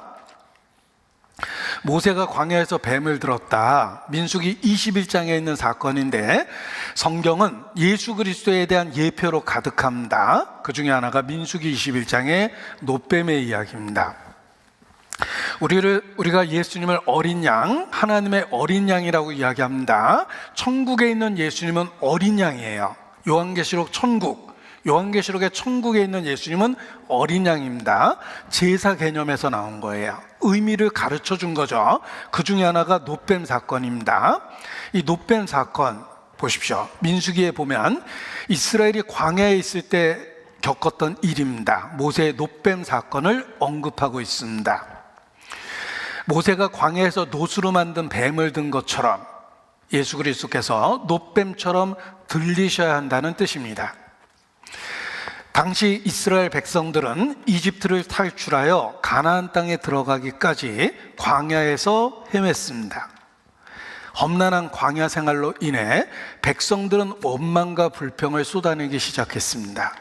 모세가 광야에서 뱀을 들었다. 민수기 21장에 있는 사건인데 성경은 예수 그리스도에 대한 예표로 가득합니다. 그 중에 하나가 민수기 21장의 놋뱀의 이야기입니다. 우리가 예수님을 어린 양, 하나님의 어린 양이라고 이야기합니다. 천국에 있는 예수님은 어린 양이에요. 요한계시록 요한계시록의 천국에 있는 예수님은 어린 양입니다. 제사 개념에서 나온 거예요. 의미를 가르쳐 준 거죠. 그 중에 하나가 놋뱀 사건입니다. 이 놋뱀 사건 보십시오. 민수기에 보면 이스라엘이 광야에 있을 때 겪었던 일입니다. 모세의 놋뱀 사건을 언급하고 있습니다. 모세가 광야에서 놋으로 만든 뱀을 든 것처럼 예수 그리스도께서 놋뱀처럼 들리셔야 한다는 뜻입니다. 당시 이스라엘 백성들은 이집트를 탈출하여 가나안 땅에 들어가기까지 광야에서 헤맸습니다. 험난한 광야 생활로 인해 백성들은 원망과 불평을 쏟아내기 시작했습니다.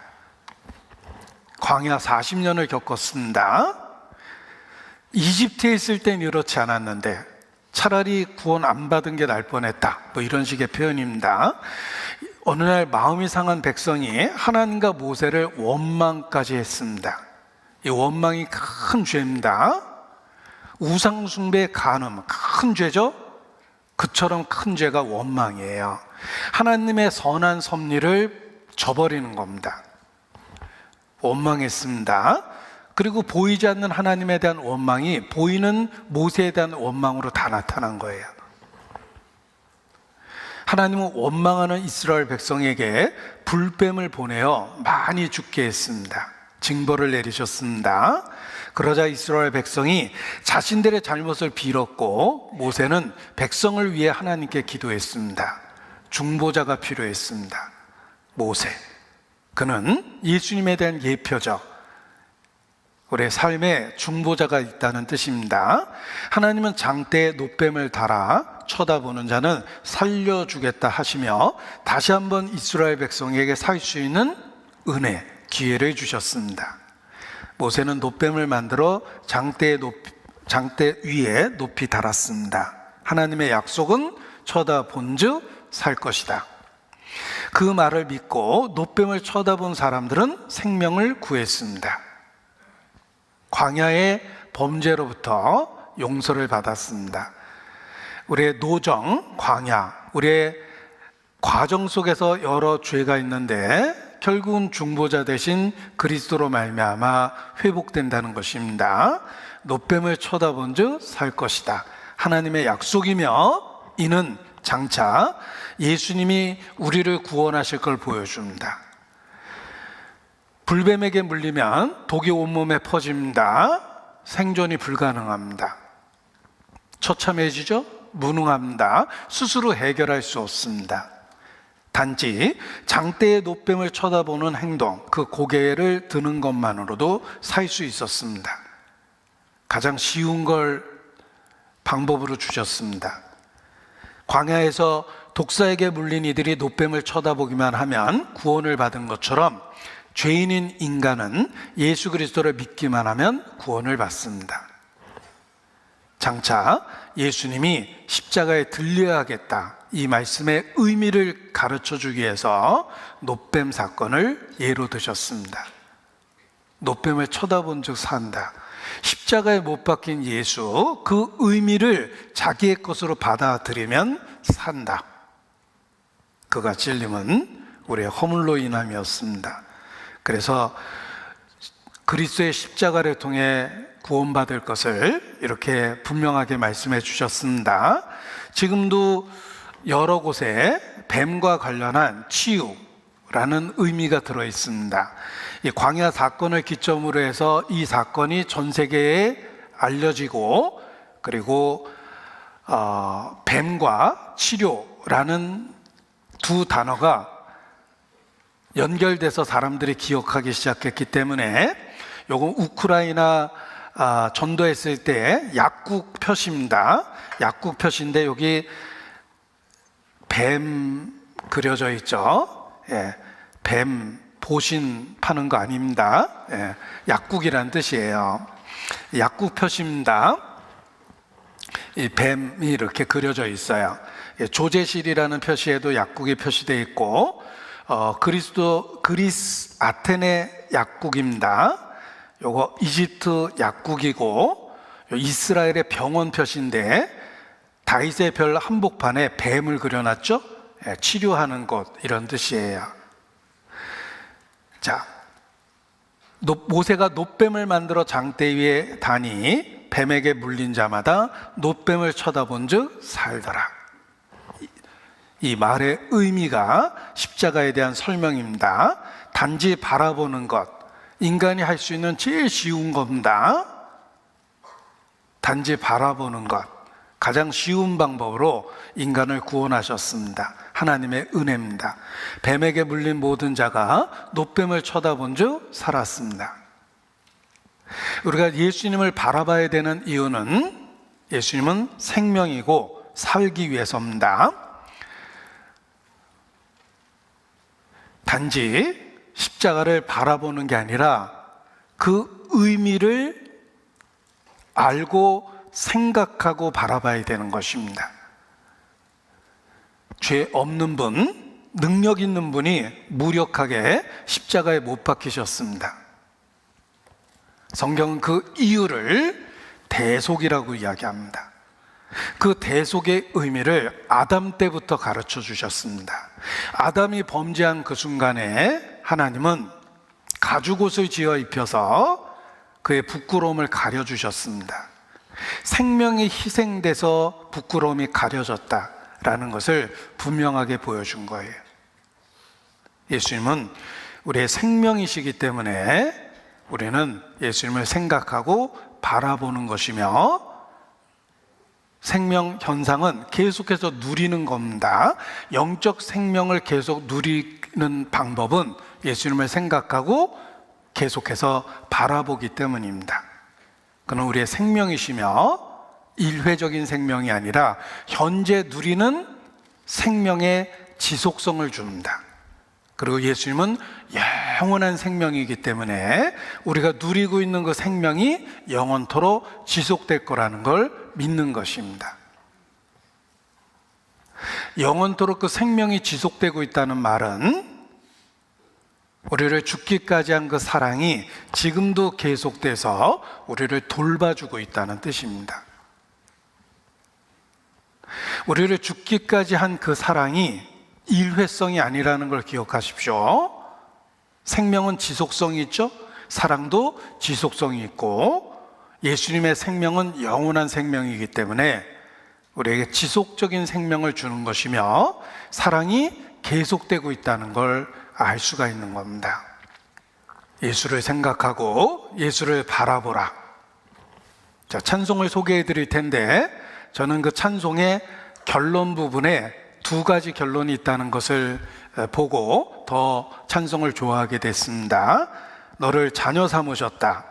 광야 40년을 겪었습니다. 이집트에 있을 땐 이렇지 않았는데 차라리 구원 안 받은 게 날 뻔했다, 이런 식의 표현입니다. 어느 날 마음이 상한 백성이 하나님과 모세를 원망까지 했습니다. 이 원망이 큰 죄입니다. 우상 숭배의 간음, 큰 죄죠. 그처럼 큰 죄가 원망이에요. 하나님의 선한 섭리를 저버리는 겁니다. 원망했습니다. 그리고 보이지 않는 하나님에 대한 원망이 보이는 모세에 대한 원망으로 다 나타난 거예요. 하나님은 원망하는 이스라엘 백성에게 불뱀을 보내어 많이 죽게 했습니다. 징벌을 내리셨습니다. 그러자 이스라엘 백성이 자신들의 잘못을 빌었고 모세는 백성을 위해 하나님께 기도했습니다. 중보자가 필요했습니다. 모세, 그는 예수님에 대한 예표죠. 우리의 삶에 중보자가 있다는 뜻입니다. 하나님은 장대에 놋뱀을 달아 쳐다보는 자는 살려주겠다 하시며 다시 한번 이스라엘 백성에게 살 수 있는 은혜, 기회를 주셨습니다. 모세는 놋뱀을 만들어 장대 위에 높이 달았습니다. 하나님의 약속은 쳐다본즉 살 것이다. 그 말을 믿고 놋뱀을 쳐다본 사람들은 생명을 구했습니다. 광야의 범죄로부터 용서를 받았습니다. 우리의 노정, 광야, 우리의 과정 속에서 여러 죄가 있는데 결국은 중보자 대신 그리스도로 말미암아 회복된다는 것입니다. 놋뱀을 쳐다본즉 살 것이다. 하나님의 약속이며 이는 장차 예수님이 우리를 구원하실 걸 보여줍니다. 불뱀에게 물리면 독이 온몸에 퍼집니다. 생존이 불가능합니다. 처참해지죠? 무능합니다. 스스로 해결할 수 없습니다. 단지 장대의 놋뱀을 쳐다보는 행동, 그 고개를 드는 것만으로도 살 수 있었습니다. 가장 쉬운 걸 방법으로 주셨습니다. 광야에서 독사에게 물린 이들이 놋뱀을 쳐다보기만 하면 구원을 받은 것처럼 죄인인 인간은 예수 그리스도를 믿기만 하면 구원을 받습니다. 장차 예수님이 십자가에 들려야겠다, 이 말씀의 의미를 가르쳐 주기 위해서 놋뱀 사건을 예로 드셨습니다. 놋뱀을 쳐다본 즉 산다. 십자가에 못 박힌 예수, 그 의미를 자기의 것으로 받아들이면 산다. 그가 찔림은 우리의 허물로 인함이었습니다. 그래서 그리스도의 십자가를 통해 구원받을 것을 이렇게 분명하게 말씀해 주셨습니다. 지금도 여러 곳에 뱀과 관련한 치유라는 의미가 들어 있습니다. 이 광야 사건을 기점으로 해서 이 사건이 전 세계에 알려지고, 그리고 뱀과 치료라는 두 단어가 연결돼서 사람들이 기억하기 시작했기 때문에, 요건 우크라이나 전도했을 때 약국 표시입니다. 약국 표시인데 여기 뱀 그려져 있죠. 예, 뱀 보신 파는 거 아닙니다. 예, 약국이란 뜻이에요. 약국 표시입니다. 이 뱀이 이렇게 그려져 있어요. 예, 조제실이라는 표시에도 약국이 표시되어 있고, 그리스 아테네 약국입니다. 요거 이집트 약국이고, 이스라엘의 병원 표시인데 다윗의 별 한복판에 뱀을 그려놨죠. 예, 치료하는 곳, 이런 뜻이에요. 자, 모세가 놋뱀을 만들어 장대 위에 다니 뱀에게 물린 자마다 놋뱀을 쳐다본 즉 살더라. 이 말의 의미가 십자가에 대한 설명입니다. 단지 바라보는 것, 인간이 할 수 있는 제일 쉬운 겁니다. 단지 바라보는 것, 가장 쉬운 방법으로 인간을 구원하셨습니다. 하나님의 은혜입니다. 뱀에게 물린 모든 자가 놋뱀을 쳐다본 즉 살았습니다. 우리가 예수님을 바라봐야 되는 이유는, 예수님은 생명이고 살기 위해서입니다. 단지 십자가를 바라보는 게 아니라 그 의미를 알고 생각하고 바라봐야 되는 것입니다. 죄 없는 분, 능력 있는 분이 무력하게 십자가에 못 박히셨습니다. 성경은 그 이유를 대속이라고 이야기합니다. 그 대속의 의미를 아담 때부터 가르쳐 주셨습니다. 아담이 범죄한 그 순간에 하나님은 가죽옷을 지어 입혀서 그의 부끄러움을 가려주셨습니다. 생명이 희생돼서 부끄러움이 가려졌다라는 것을 분명하게 보여준 거예요. 예수님은 우리의 생명이시기 때문에 우리는 예수님을 생각하고 바라보는 것이며, 생명 현상은 계속해서 누리는 겁니다. 영적 생명을 계속 누리는 방법은 예수님을 생각하고 계속해서 바라보기 때문입니다. 그는 우리의 생명이시며 일회적인 생명이 아니라 현재 누리는 생명의 지속성을 줍니다. 그리고 예수님은 영원한 생명이기 때문에 우리가 누리고 있는 그 생명이 영원토록 지속될 거라는 걸 믿는 것입니다. 영원토록 그 생명이 지속되고 있다는 말은 우리를 죽기까지 한 그 사랑이 지금도 계속돼서 우리를 돌봐주고 있다는 뜻입니다. 우리를 죽기까지 한 그 사랑이 일회성이 아니라는 걸 기억하십시오. 생명은 지속성이 있죠. 사랑도 지속성이 있고, 예수님의 생명은 영원한 생명이기 때문에 우리에게 지속적인 생명을 주는 것이며 사랑이 계속되고 있다는 걸 알 수가 있는 겁니다. 예수를 생각하고 예수를 바라보라. 자, 찬송을 소개해 드릴 텐데, 저는 그 찬송의 결론 부분에 두 가지 결론이 있다는 것을 보고 더 찬송을 좋아하게 됐습니다. 너를 자녀 삼으셨다.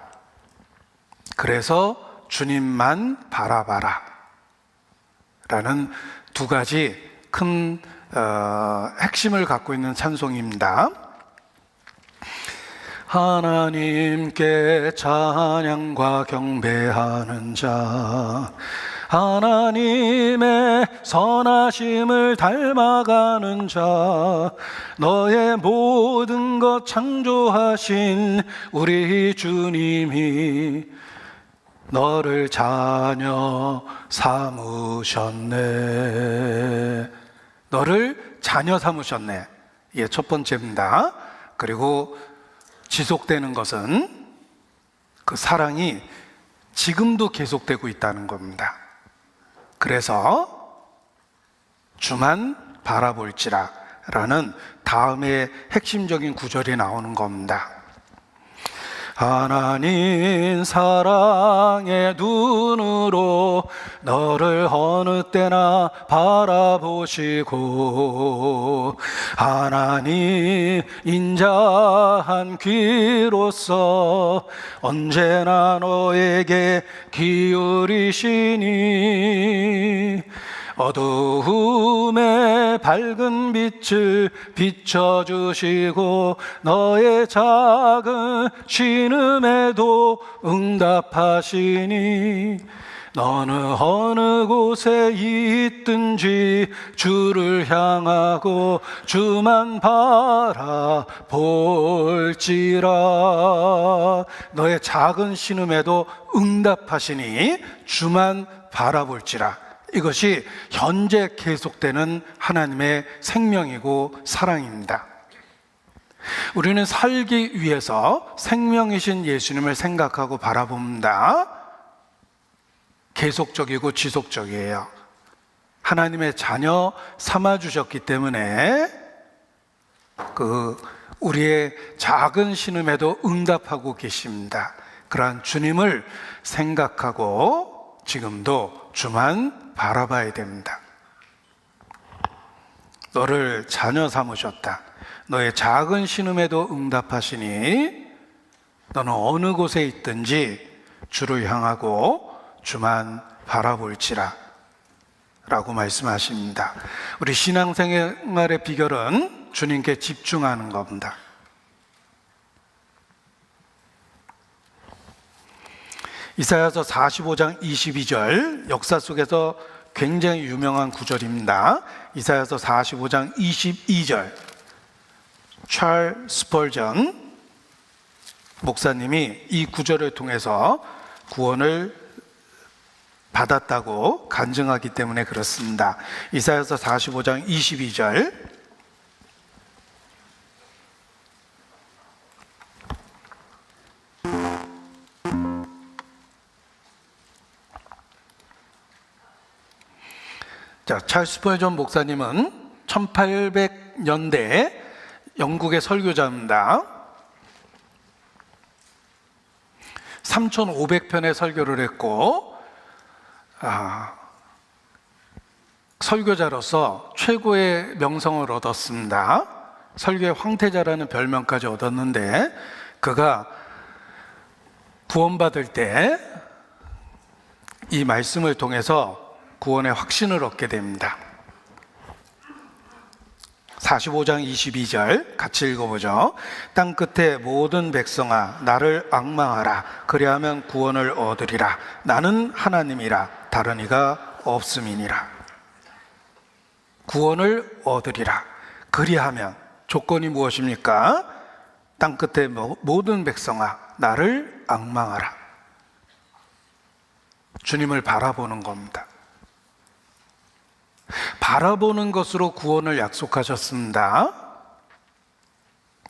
그래서 주님만 바라봐라. 라는 두 가지 큰 핵심을 갖고 있는 찬송입니다. 하나님께 찬양과 경배하는 자, 하나님의 선하심을 닮아가는 자, 너의 모든 것 창조하신 우리 주님이 너를 자녀 삼으셨네. 너를 자녀 삼으셨네. 이게 첫 번째입니다. 그리고 지속되는 것은 그 사랑이 지금도 계속되고 있다는 겁니다. 그래서 주만 바라볼지라 라는 다음에 핵심적인 구절이 나오는 겁니다. 하나님 사랑의 눈으로 너를 어느 때나 바라보시고 하나님 인자한 귀로서 언제나 너에게 기울이시니 어두움에 밝은 빛을 비춰주시고 너의 작은 신음에도 응답하시니 너는 어느 곳에 있든지 주를 향하고 주만 바라볼지라. 너의 작은 신음에도 응답하시니 주만 바라볼지라. 이것이 현재 계속되는 하나님의 생명이고 사랑입니다. 우리는 살기 위해서 생명이신 예수님을 생각하고 바라봅니다. 계속적이고 지속적이에요. 하나님의 자녀 삼아주셨기 때문에 우리의 작은 신음에도 응답하고 계십니다. 그러한 주님을 생각하고 지금도 주만 바라봐야 됩니다. 너를 자녀 삼으셨다. 너의 작은 신음에도 응답하시니 너는 어느 곳에 있든지 주를 향하고 주만 바라볼지라 라고 말씀하십니다. 우리 신앙생활의 비결은 주님께 집중하는 겁니다. 이사야서 45장 22절, 역사 속에서 굉장히 유명한 구절입니다. 이사야서 45장 22절, 찰 스펄전 목사님이 이 구절을 통해서 구원을 받았다고 간증하기 때문에 그렇습니다. 이사야서 45장 22절, 자, 찰스 스펄전 목사님은 1800년대 영국의 설교자입니다. 3,500편의 설교를 했고 설교자로서 최고의 명성을 얻었습니다. 설교의 황태자라는 별명까지 얻었는데 그가 구원받을 때 이 말씀을 통해서 구원의 확신을 얻게 됩니다. 45장 22절 같이 읽어보죠. 땅 끝에 모든 백성아 나를 앙망하라. 그리하면 구원을 얻으리라. 나는 하나님이라 다른 이가 없음이니라. 구원을 얻으리라. 그리하면 조건이 무엇입니까? 땅 끝에 모든 백성아 나를 앙망하라. 주님을 바라보는 겁니다. 바라보는 것으로 구원을 약속하셨습니다.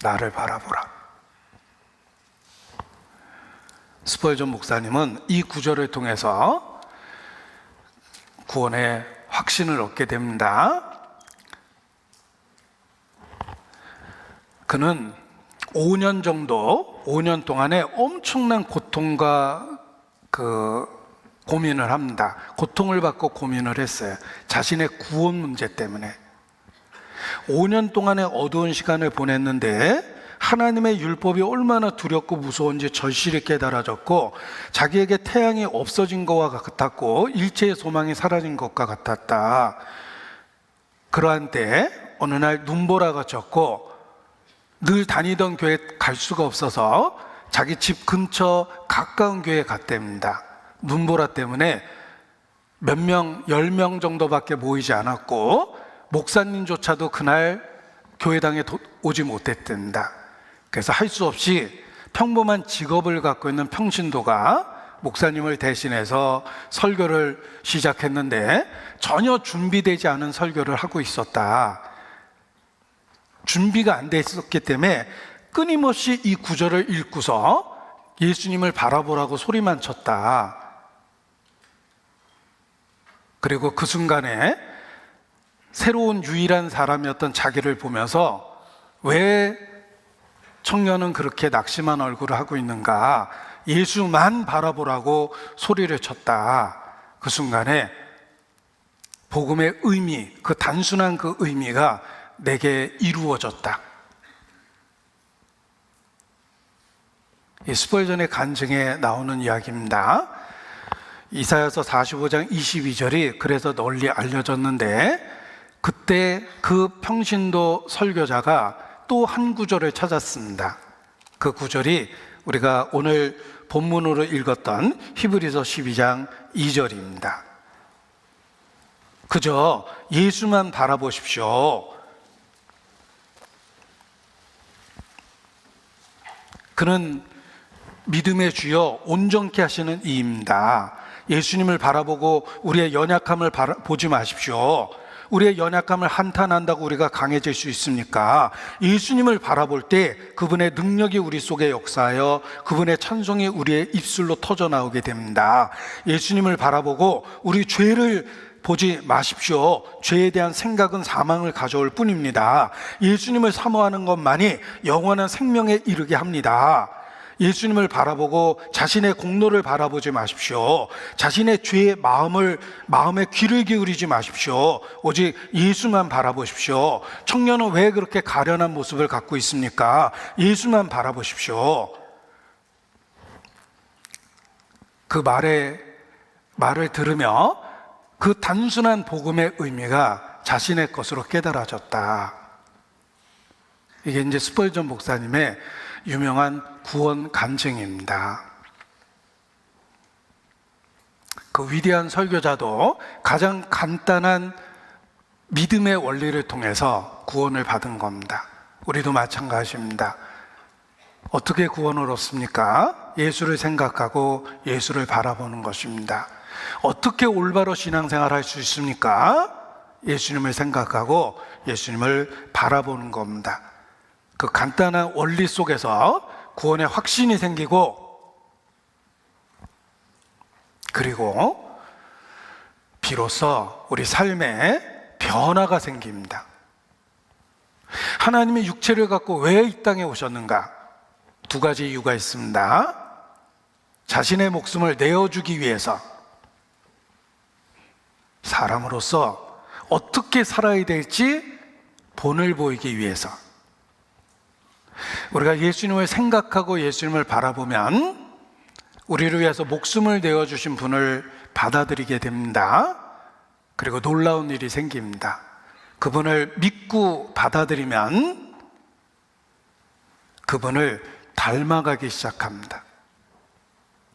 나를 바라보라. 스펄전 목사님은 이 구절을 통해서 구원의 확신을 얻게 됩니다. 그는 5년 동안에 엄청난 고통과 고민을 합니다. 고통을 받고 고민을 했어요. 자신의 구원 문제 때문에 5년 동안의 어두운 시간을 보냈는데 하나님의 율법이 얼마나 두렵고 무서운지 절실히 깨달아졌고 자기에게 태양이 없어진 것과 같았고 일체의 소망이 사라진 것과 같았다. 그러한 때 어느 날 눈보라가 쳤고 늘 다니던 교회 갈 수가 없어서 자기 집 근처 가까운 교회에 갔답니다. 눈보라 때문에 몇 명, 10명 정도밖에 모이지 않았고 목사님조차도 그날 교회당에 오지 못했답니다. 그래서 할 수 없이 평범한 직업을 갖고 있는 평신도가 목사님을 대신해서 설교를 시작했는데 전혀 준비되지 않은 설교를 하고 있었다. 준비가 안 돼 있었기 때문에 끊임없이 이 구절을 읽고서 예수님을 바라보라고 소리만 쳤다. 그리고 그 순간에 새로운 유일한 사람이었던 자기를 보면서 왜 청년은 그렇게 낙심한 얼굴을 하고 있는가? 예수만 바라보라고 소리를 쳤다. 그 순간에 복음의 의미, 그 단순한 그 의미가 내게 이루어졌다. 이 스펄전의 간증에 나오는 이야기입니다. 이사야서 45장 22절이 그래서 널리 알려졌는데 그때 그 평신도 설교자가 또 한 구절을 찾았습니다. 그 구절이 우리가 오늘 본문으로 읽었던 히브리서 12장 2절입니다. 그저 예수만 바라보십시오. 그는 믿음의 주여 온전케 하시는 이입니다. 예수님을 바라보고 우리의 연약함을 보지 마십시오. 우리의 연약함을 한탄한다고 우리가 강해질 수 있습니까? 예수님을 바라볼 때 그분의 능력이 우리 속에 역사하여 그분의 찬송이 우리의 입술로 터져 나오게 됩니다. 예수님을 바라보고 우리 죄를 보지 마십시오. 죄에 대한 생각은 사망을 가져올 뿐입니다. 예수님을 사모하는 것만이 영원한 생명에 이르게 합니다. 예수님을 바라보고 자신의 공로를 바라보지 마십시오. 자신의 죄의 마음에 귀를 기울이지 마십시오. 오직 예수만 바라보십시오. 청년은 왜 그렇게 가련한 모습을 갖고 있습니까? 예수만 바라보십시오. 그 말을 들으며 그 단순한 복음의 의미가 자신의 것으로 깨달아졌다. 이게 이제 스펄전 목사님의 유명한 구원 간증입니다. 그 위대한 설교자도 가장 간단한 믿음의 원리를 통해서 구원을 받은 겁니다. 우리도 마찬가지입니다. 어떻게 구원을 얻습니까? 예수를 생각하고 예수를 바라보는 것입니다. 어떻게 올바로 신앙생활 할 수 있습니까? 예수님을 생각하고 예수님을 바라보는 겁니다. 그 간단한 원리 속에서 구원의 확신이 생기고 그리고 비로소 우리 삶에 변화가 생깁니다. 하나님이 육체를 갖고 왜 이 땅에 오셨는가? 두 가지 이유가 있습니다. 자신의 목숨을 내어주기 위해서, 사람으로서 어떻게 살아야 될지 본을 보이기 위해서. 우리가 예수님을 생각하고 예수님을 바라보면 우리를 위해서 목숨을 내어주신 분을 받아들이게 됩니다. 그리고 놀라운 일이 생깁니다. 그분을 믿고 받아들이면 그분을 닮아가기 시작합니다.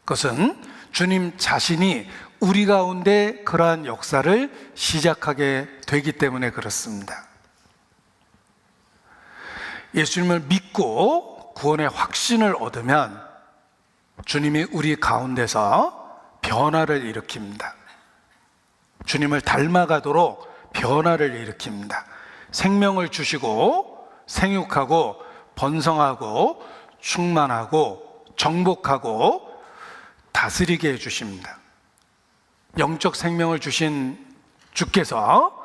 그것은 주님 자신이 우리 가운데 그러한 역사를 시작하게 되기 때문에 그렇습니다. 예수님을 믿고 구원의 확신을 얻으면 주님이 우리 가운데서 변화를 일으킵니다. 주님을 닮아가도록 변화를 일으킵니다. 생명을 주시고 생육하고 번성하고 충만하고 정복하고 다스리게 해주십니다. 영적 생명을 주신 주께서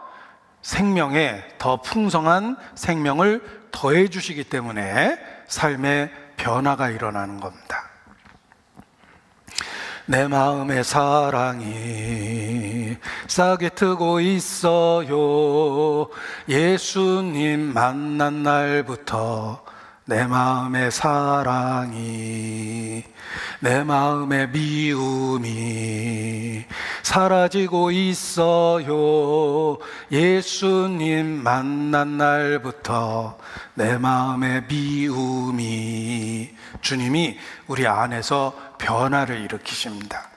생명에 더 풍성한 생명을 더해 주시기 때문에 삶의 변화가 일어나는 겁니다. 내 마음의 사랑이 싹이 트고 있어요. 예수님 만난 날부터 내 마음의 사랑이, 내 마음의 미움이 사라지고 있어요. 예수님 만난 날부터 내 마음의 미움이, 주님이 우리 안에서 변화를 일으키십니다.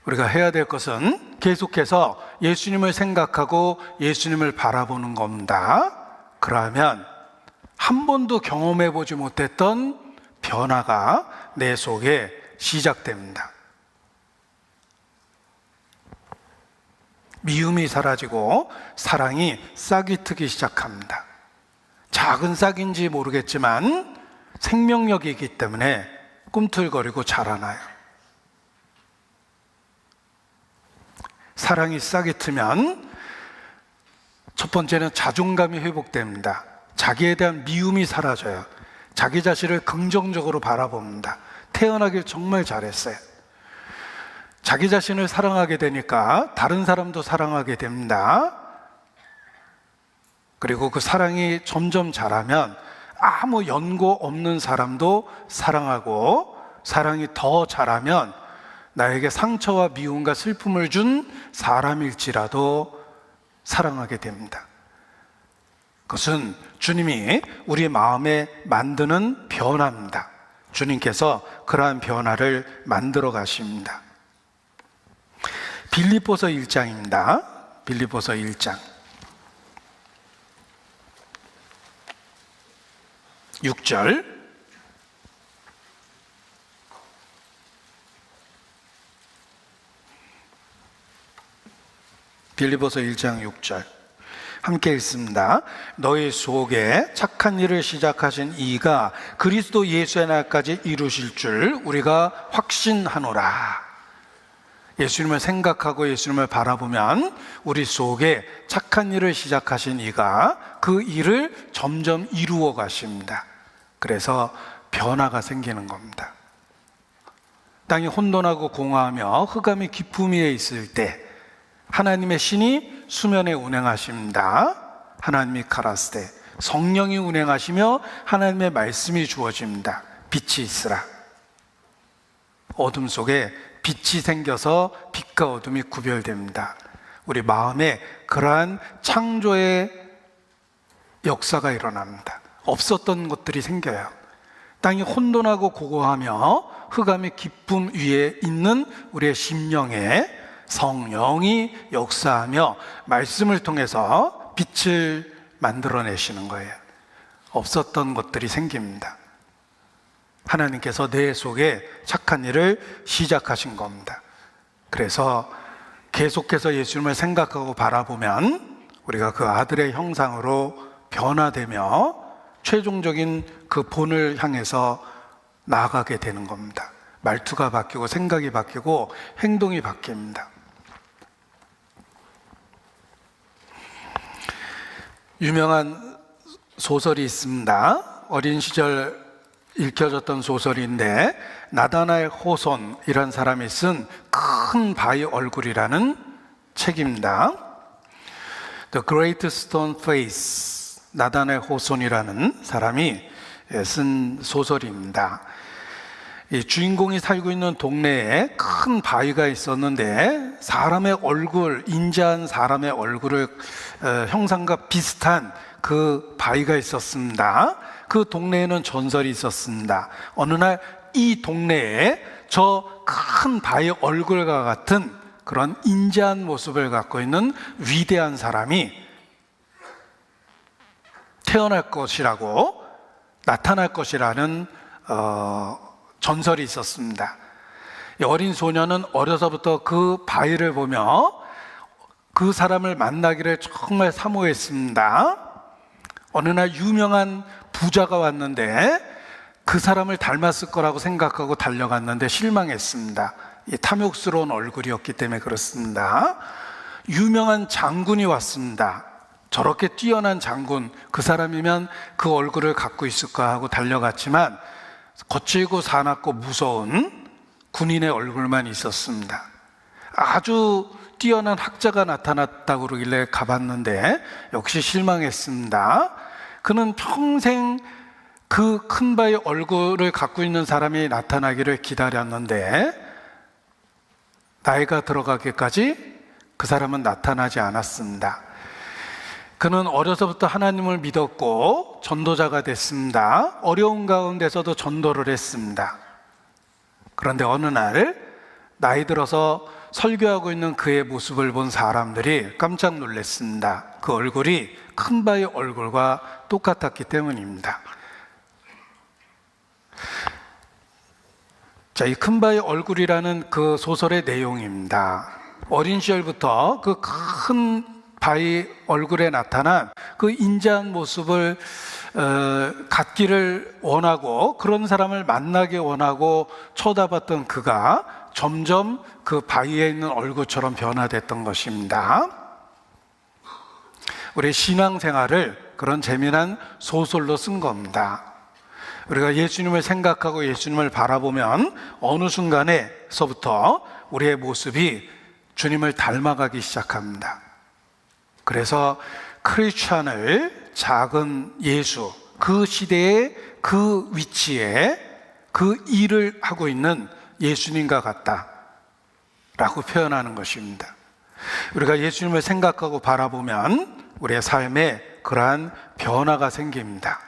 우리가 해야 될 것은 계속해서 예수님을 생각하고 예수님을 바라보는 겁니다. 그러면 한 번도 경험해 보지 못했던 변화가 내 속에 시작됩니다. 미움이 사라지고 사랑이 싹이 트기 시작합니다. 작은 싹인지 모르겠지만 생명력이 있기 때문에 꿈틀거리고 자라나요. 사랑이 싹이 트면 첫 번째는 자존감이 회복됩니다. 자기에 대한 미움이 사라져요. 자기 자신을 긍정적으로 바라봅니다. 태어나길 정말 잘했어요. 자기 자신을 사랑하게 되니까 다른 사람도 사랑하게 됩니다. 그리고 그 사랑이 점점 자라면 아무 연고 없는 사람도 사랑하고, 사랑이 더 자라면 나에게 상처와 미움과 슬픔을 준 사람일지라도 사랑하게 됩니다. 그것은 주님이 우리 마음에 만드는 변화입니다. 주님께서 그러한 변화를 만들어 가십니다. 빌립보서 1장입니다. 빌립보서 1장 6절. 빌립보서 1장 6절 함께 읽습니다. 너희 속에 착한 일을 시작하신 이가 그리스도 예수의 날까지 이루실 줄 우리가 확신하노라. 예수님을 생각하고 예수님을 바라보면 우리 속에 착한 일을 시작하신 이가 그 일을 점점 이루어 가십니다. 그래서 변화가 생기는 겁니다. 땅이 혼돈하고 공허하며 흑암이 깊음 위에 있을 때 하나님의 신이 수면에 운행하십니다. 하나님이 가라스되 성령이 운행하시며 하나님의 말씀이 주어집니다. 빛이 있으라. 어둠 속에 빛이 생겨서 빛과 어둠이 구별됩니다. 우리 마음에 그러한 창조의 역사가 일어납니다. 없었던 것들이 생겨요. 땅이 혼돈하고 고고하며 흑암이 깊음 위에 있는 우리의 심령에 성령이 역사하며 말씀을 통해서 빛을 만들어내시는 거예요. 없었던 것들이 생깁니다. 하나님께서 내 속에 착한 일을 시작하신 겁니다. 그래서 계속해서 예수님을 생각하고 바라보면 우리가 그 아들의 형상으로 변화되며 최종적인 그 본을 향해서 나아가게 되는 겁니다. 말투가 바뀌고 생각이 바뀌고 행동이 바뀝니다. 유명한 소설이 있습니다. 어린 시절 읽혀졌던 소설인데 나다나엘 호손이라는 사람이 쓴 큰 바위 얼굴이라는 책입니다. The Great Stone Face, 나다나엘 호손이라는 사람이 쓴 소설입니다. 이 주인공이 살고 있는 동네에 큰 바위가 있었는데 사람의 얼굴, 인자한 사람의 얼굴을 형상과 비슷한 그 바위가 있었습니다. 그 동네에는 전설이 있었습니다. 어느 날 이 동네에 저 큰 바위 얼굴과 같은 그런 인자한 모습을 갖고 있는 위대한 사람이 태어날 것이라고, 나타날 것이라는 전설이 있었습니다. 어린 소녀는 어려서부터 그 바위를 보며 그 사람을 만나기를 정말 사모했습니다. 어느 날 유명한 부자가 왔는데 그 사람을 닮았을 거라고 생각하고 달려갔는데 실망했습니다. 탐욕스러운 얼굴이었기 때문에 그렇습니다. 유명한 장군이 왔습니다. 저렇게 뛰어난 장군, 그 사람이면 그 얼굴을 갖고 있을까 하고 달려갔지만 거칠고 사납고 무서운 군인의 얼굴만 있었습니다. 아주 뛰어난 학자가 나타났다고 그러길래 가봤는데 역시 실망했습니다. 그는 평생 그 큰 바위 얼굴을 갖고 있는 사람이 나타나기를 기다렸는데 나이가 들어가기까지 그 사람은 나타나지 않았습니다. 그는 어려서부터 하나님을 믿었고 전도자가 됐습니다. 어려운 가운데서도 전도를 했습니다. 그런데 어느 날 나이 들어서 설교하고 있는 그의 모습을 본 사람들이 깜짝 놀랐습니다. 그 얼굴이 큰바의 얼굴과 똑같았기 때문입니다. 자, 이 큰바의 얼굴이라는 그 소설의 내용입니다. 어린 시절부터 그 큰 바위 얼굴에 나타난 그 인자한 모습을 갖기를 원하고 그런 사람을 만나기 원하고 쳐다봤던 그가 점점 그 바위에 있는 얼굴처럼 변화됐던 것입니다. 우리 신앙생활을 그런 재미난 소설로 쓴 겁니다. 우리가 예수님을 생각하고 예수님을 바라보면 어느 순간에서부터 우리의 모습이 주님을 닮아가기 시작합니다. 그래서 크리스찬을 작은 예수, 그 시대의 그 위치에 그 일을 하고 있는 예수님과 같다라고 표현하는 것입니다. 우리가 예수님을 생각하고 바라보면 우리의 삶에 그러한 변화가 생깁니다.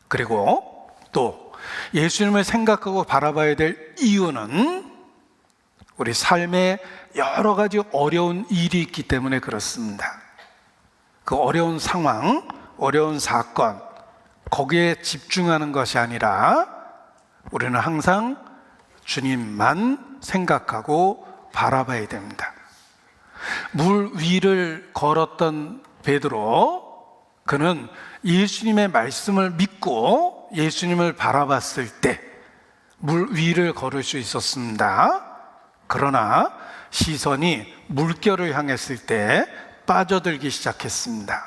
그리고 또 예수님을 생각하고 바라봐야 될 이유는 우리 삶에 여러 가지 어려운 일이 있기 때문에 그렇습니다. 그 어려운 상황, 어려운 사건, 거기에 집중하는 것이 아니라 우리는 항상 주님만 생각하고 바라봐야 됩니다. 물 위를 걸었던 베드로, 그는 예수님의 말씀을 믿고 예수님을 바라봤을 때 물 위를 걸을 수 있었습니다. 그러나 시선이 물결을 향했을 때 빠져들기 시작했습니다.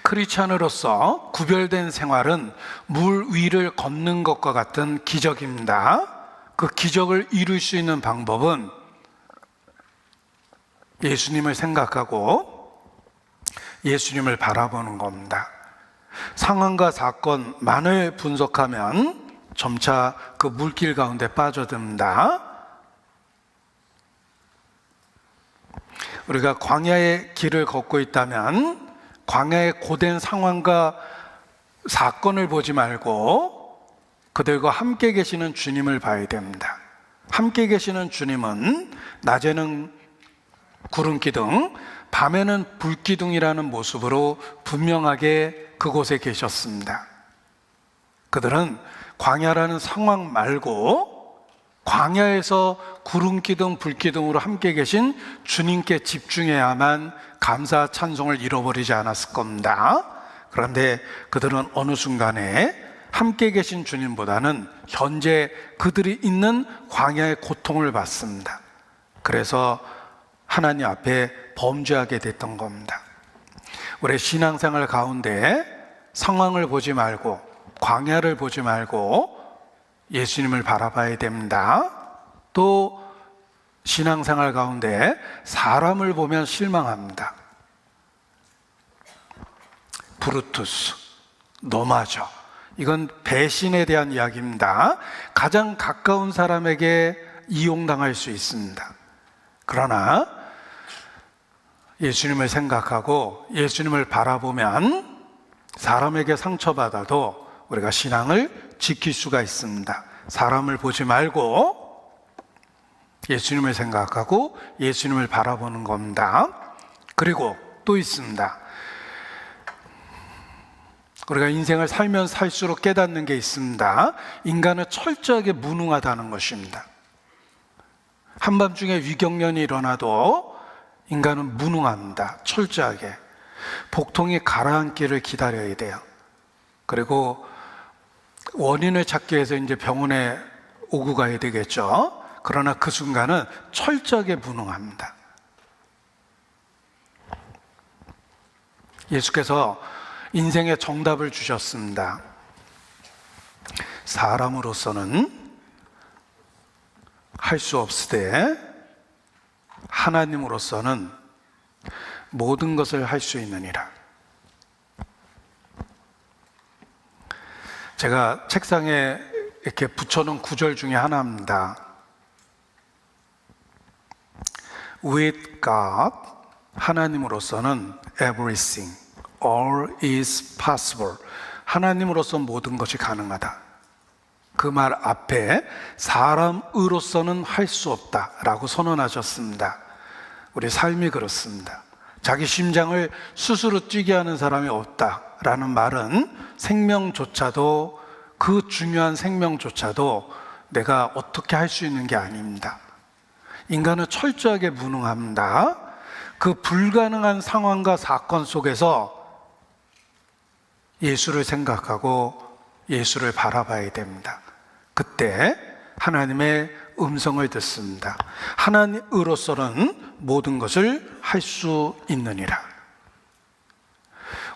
크리스찬으로서 구별된 생활은 물 위를 걷는 것과 같은 기적입니다. 그 기적을 이룰 수 있는 방법은 예수님을 생각하고 예수님을 바라보는 겁니다. 상황과 사건만을 분석하면 점차 그 물길 가운데 빠져듭니다. 우리가 광야의 길을 걷고 있다면 광야의 고된 상황과 사건을 보지 말고 그들과 함께 계시는 주님을 봐야 됩니다. 함께 계시는 주님은 낮에는 구름기둥, 밤에는 불기둥이라는 모습으로 분명하게 그곳에 계셨습니다. 그들은 광야라는 상황 말고 광야에서 구름기둥, 불기둥으로 함께 계신 주님께 집중해야만 감사 찬송을 잃어버리지 않았을 겁니다. 그런데 그들은 어느 순간에 함께 계신 주님보다는 현재 그들이 있는 광야의 고통을 받습니다. 그래서 하나님 앞에 범죄하게 됐던 겁니다. 우리 신앙생활 가운데 상황을 보지 말고 광야를 보지 말고 예수님을 바라봐야 됩니다. 또 신앙생활 가운데 사람을 보면 실망합니다. 브루투스, 너마저, 이건 배신에 대한 이야기입니다. 가장 가까운 사람에게 이용당할 수 있습니다. 그러나 예수님을 생각하고 예수님을 바라보면 사람에게 상처받아도 우리가 신앙을 지킬 수가 있습니다. 사람을 보지 말고 예수님을 생각하고 예수님을 바라보는 겁니다. 그리고 또 있습니다. 우리가 인생을 살면 살수록 깨닫는 게 있습니다. 인간은 철저하게 무능하다는 것입니다. 한밤중에 위경련이 일어나도 인간은 무능합니다. 철저하게. 복통이 가라앉기를 기다려야 돼요. 그리고 원인을 찾기 위해서 이제 병원에 오고 가야 되겠죠. 그러나 그 순간은 철저하게 무능합니다. 예수께서 인생의 정답을 주셨습니다. 사람으로서는 할 수 없으되 하나님으로서는 모든 것을 할 수 있느니라. 제가 책상에 이렇게 붙여놓은 구절 중에 하나입니다. With God, 하나님으로서는 everything, all is possible. 하나님으로서 모든 것이 가능하다. 그 말 앞에 사람으로서는 할 수 없다라고 선언하셨습니다. 우리 삶이 그렇습니다. 자기 심장을 스스로 뛰게 하는 사람이 없다라는 말은 생명조차도, 그 중요한 생명조차도 내가 어떻게 할 수 있는 게 아닙니다. 인간은 철저하게 무능합니다. 그 불가능한 상황과 사건 속에서 예수를 생각하고 예수를 바라봐야 됩니다. 그때 하나님의 음성을 듣습니다. 하나님으로서는 모든 것을 할 수 있느니라.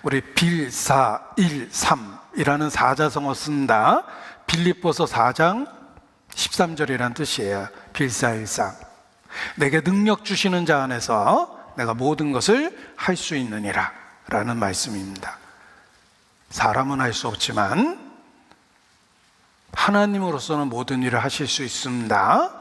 우리 빌사일삼이라는 사자성어 쓴다. 빌립보서 4장 13절이라는 뜻이에요. 빌사일삼. 내게 능력 주시는 자 안에서 내가 모든 것을 할 수 있느니라 라는 말씀입니다. 사람은 할 수 없지만 하나님으로서는 모든 일을 하실 수 있습니다.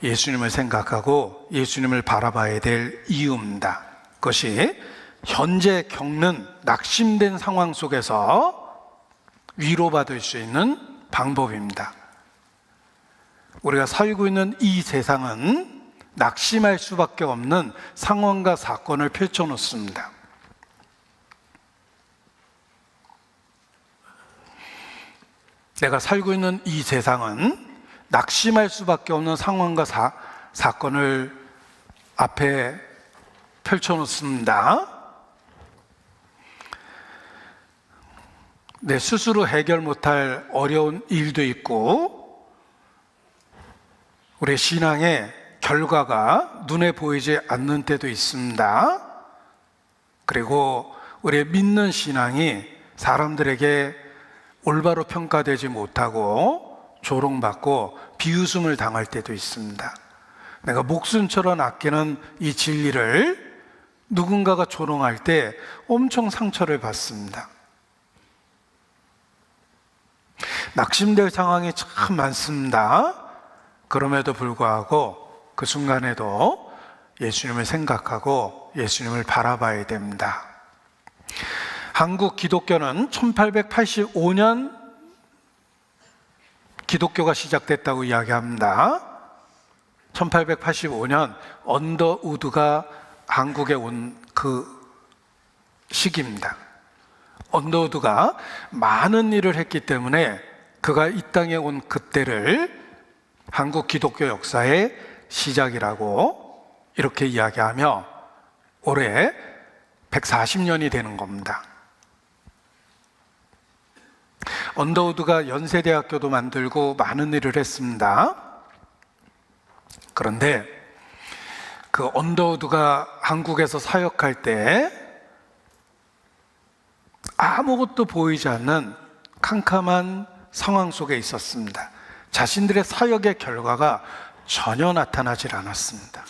예수님을 생각하고 예수님을 바라봐야 될 이유입니다. 그것이 현재 겪는 낙심된 상황 속에서 위로받을 수 있는 방법입니다. 우리가 살고 있는 이 세상은 낙심할 수밖에 없는 상황과 사건을 펼쳐놓습니다. 내가 살고 있는 이 세상은 낙심할 수밖에 없는 상황과 사건을 앞에 펼쳐놓습니다. 내 스스로 해결 못할 어려운 일도 있고, 우리 신앙의 결과가 눈에 보이지 않는 때도 있습니다. 그리고 우리의 믿는 신앙이 사람들에게 올바로 평가되지 못하고 조롱받고 비웃음을 당할 때도 있습니다. 내가 목숨처럼 아끼는 이 진리를 누군가가 조롱할 때 엄청 상처를 받습니다. 낙심될 상황이 참 많습니다. 그럼에도 불구하고 그 순간에도 예수님을 생각하고 예수님을 바라봐야 됩니다. 한국 기독교는 1885년 기독교가 시작됐다고 이야기합니다. 1885년 언더우드가 한국에 온 그 시기입니다. 언더우드가 많은 일을 했기 때문에 그가 이 땅에 온 그때를 한국 기독교 역사의 시작이라고 이렇게 이야기하며 올해 140년이 되는 겁니다. 언더우드가 연세대학교도 만들고 많은 일을 했습니다. 그런데 그 언더우드가 한국에서 사역할 때 아무것도 보이지 않는 캄캄한 상황 속에 있었습니다. 자신들의 사역의 결과가 전혀 나타나질 않았습니다.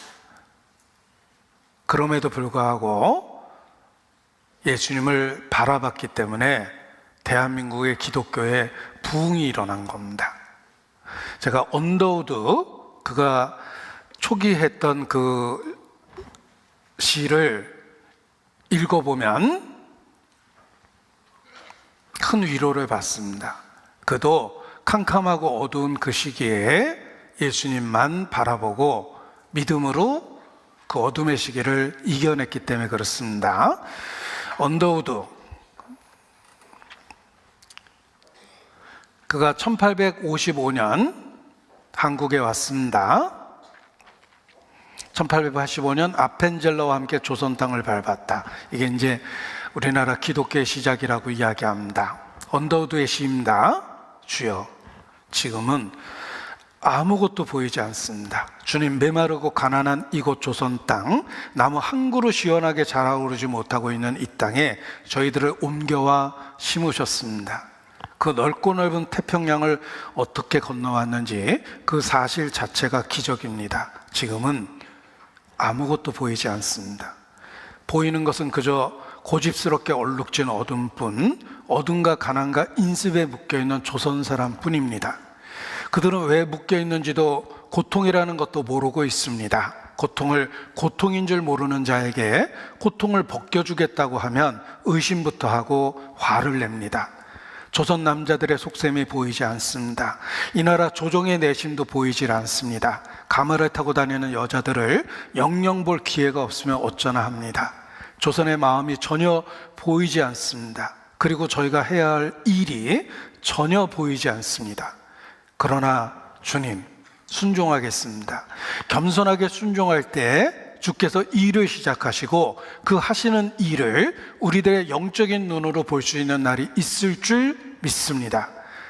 그럼에도 불구하고 예수님을 바라봤기 때문에 대한민국의 기독교에 부흥이 일어난 겁니다. 제가 언더우드 그가 초기 했던 그 시를 읽어보면 큰 위로를 받습니다. 그도 캄캄하고 어두운 그 시기에 예수님만 바라보고 믿음으로 그 어둠의 시기를 이겨냈기 때문에 그렇습니다. 언더우드 그가 1855년 한국에 왔습니다. 1885년 아펜젤러와 함께 조선 땅을 밟았다. 이게 이제 우리나라 기독교의 시작이라고 이야기합니다. 언더우드의 시입니다. 주여, 지금은 아무것도 보이지 않습니다. 주님, 메마르고 가난한 이곳 조선 땅, 나무 한 그루 시원하게 자라오르지 못하고 있는 이 땅에 저희들을 옮겨와 심으셨습니다. 그 넓고 넓은 태평양을 어떻게 건너왔는지 그 사실 자체가 기적입니다. 지금은 아무것도 보이지 않습니다. 보이는 것은 그저 고집스럽게 얼룩진 어둠뿐, 어둠과 가난과 인습에 묶여있는 조선 사람뿐입니다. 그들은 왜 묶여있는지도 고통이라는 것도 모르고 있습니다. 고통을 고통인 줄 모르는 자에게 고통을 벗겨주겠다고 하면 의심부터 하고 화를 냅니다. 조선 남자들의 속셈이 보이지 않습니다. 이 나라 조정의 내심도 보이질 않습니다. 가마를 타고 다니는 여자들을 영영 볼 기회가 없으면 어쩌나 합니다. 조선의 마음이 전혀 보이지 않습니다. 그리고 저희가 해야 할 일이 전혀 보이지 않습니다. 그러나 주님, 순종하겠습니다. 겸손하게 순종할 때 주께서 일을 시작하시고 그 하시는 일을 우리들의 영적인 눈으로 볼 수 있는 날이 있을 줄 믿습니다.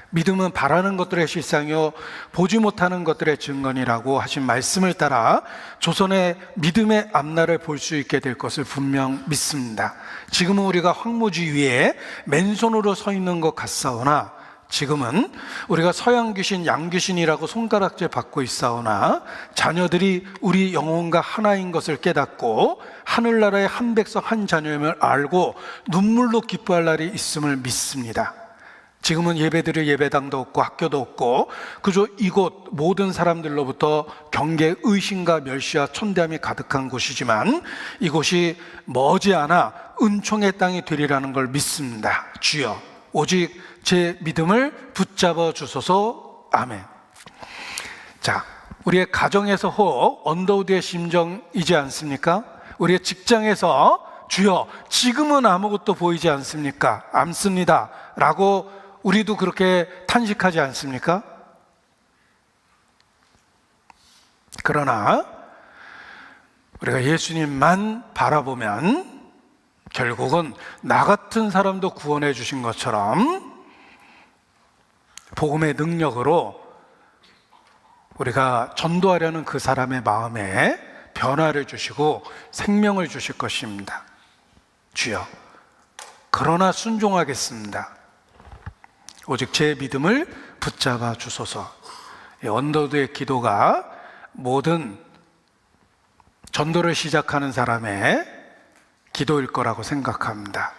믿음은 바라는 것들의 실상이요 보지 못하는 것들의 증거니라고 하신 말씀을 따라 조선의 믿음의 앞날을 볼 수 있게 될 것을 분명 믿습니다. 지금은 우리가 황무지 위에 맨손으로 서 있는 것 같사오나 지금은 우리가 서양 귀신, 양 귀신이라고 손가락질 받고 있사오나 자녀들이 우리 영혼과 하나인 것을 깨닫고 하늘나라의 한 백성 한 자녀임을 알고 눈물로 기뻐할 날이 있음을 믿습니다. 지금은 예배드릴 예배당도 없고 학교도 없고 그저 이곳 모든 사람들로부터 경계, 의심과 멸시와 천대함이 가득한 곳이지만 이곳이 머지않아 은총의 땅이 되리라는 걸 믿습니다. 주여, 오직 제 믿음을 붙잡아 주소서. 아멘. 자, 우리의 가정에서 혹 언더우드의 심정이지 않습니까? 우리의 직장에서 주여 지금은 아무것도 보이지 않습니까? 않습니다 라고 우리도 그렇게 탄식하지 않습니까? 그러나 우리가 예수님만 바라보면 결국은 나 같은 사람도 구원해 주신 것처럼 복음의 능력으로 우리가 전도하려는 그 사람의 마음에 변화를 주시고 생명을 주실 것입니다. 주여, 그러나 순종하겠습니다. 오직 제 믿음을 붙잡아 주소서. 언더우드의 기도가 모든 전도를 시작하는 사람의 기도일 거라고 생각합니다.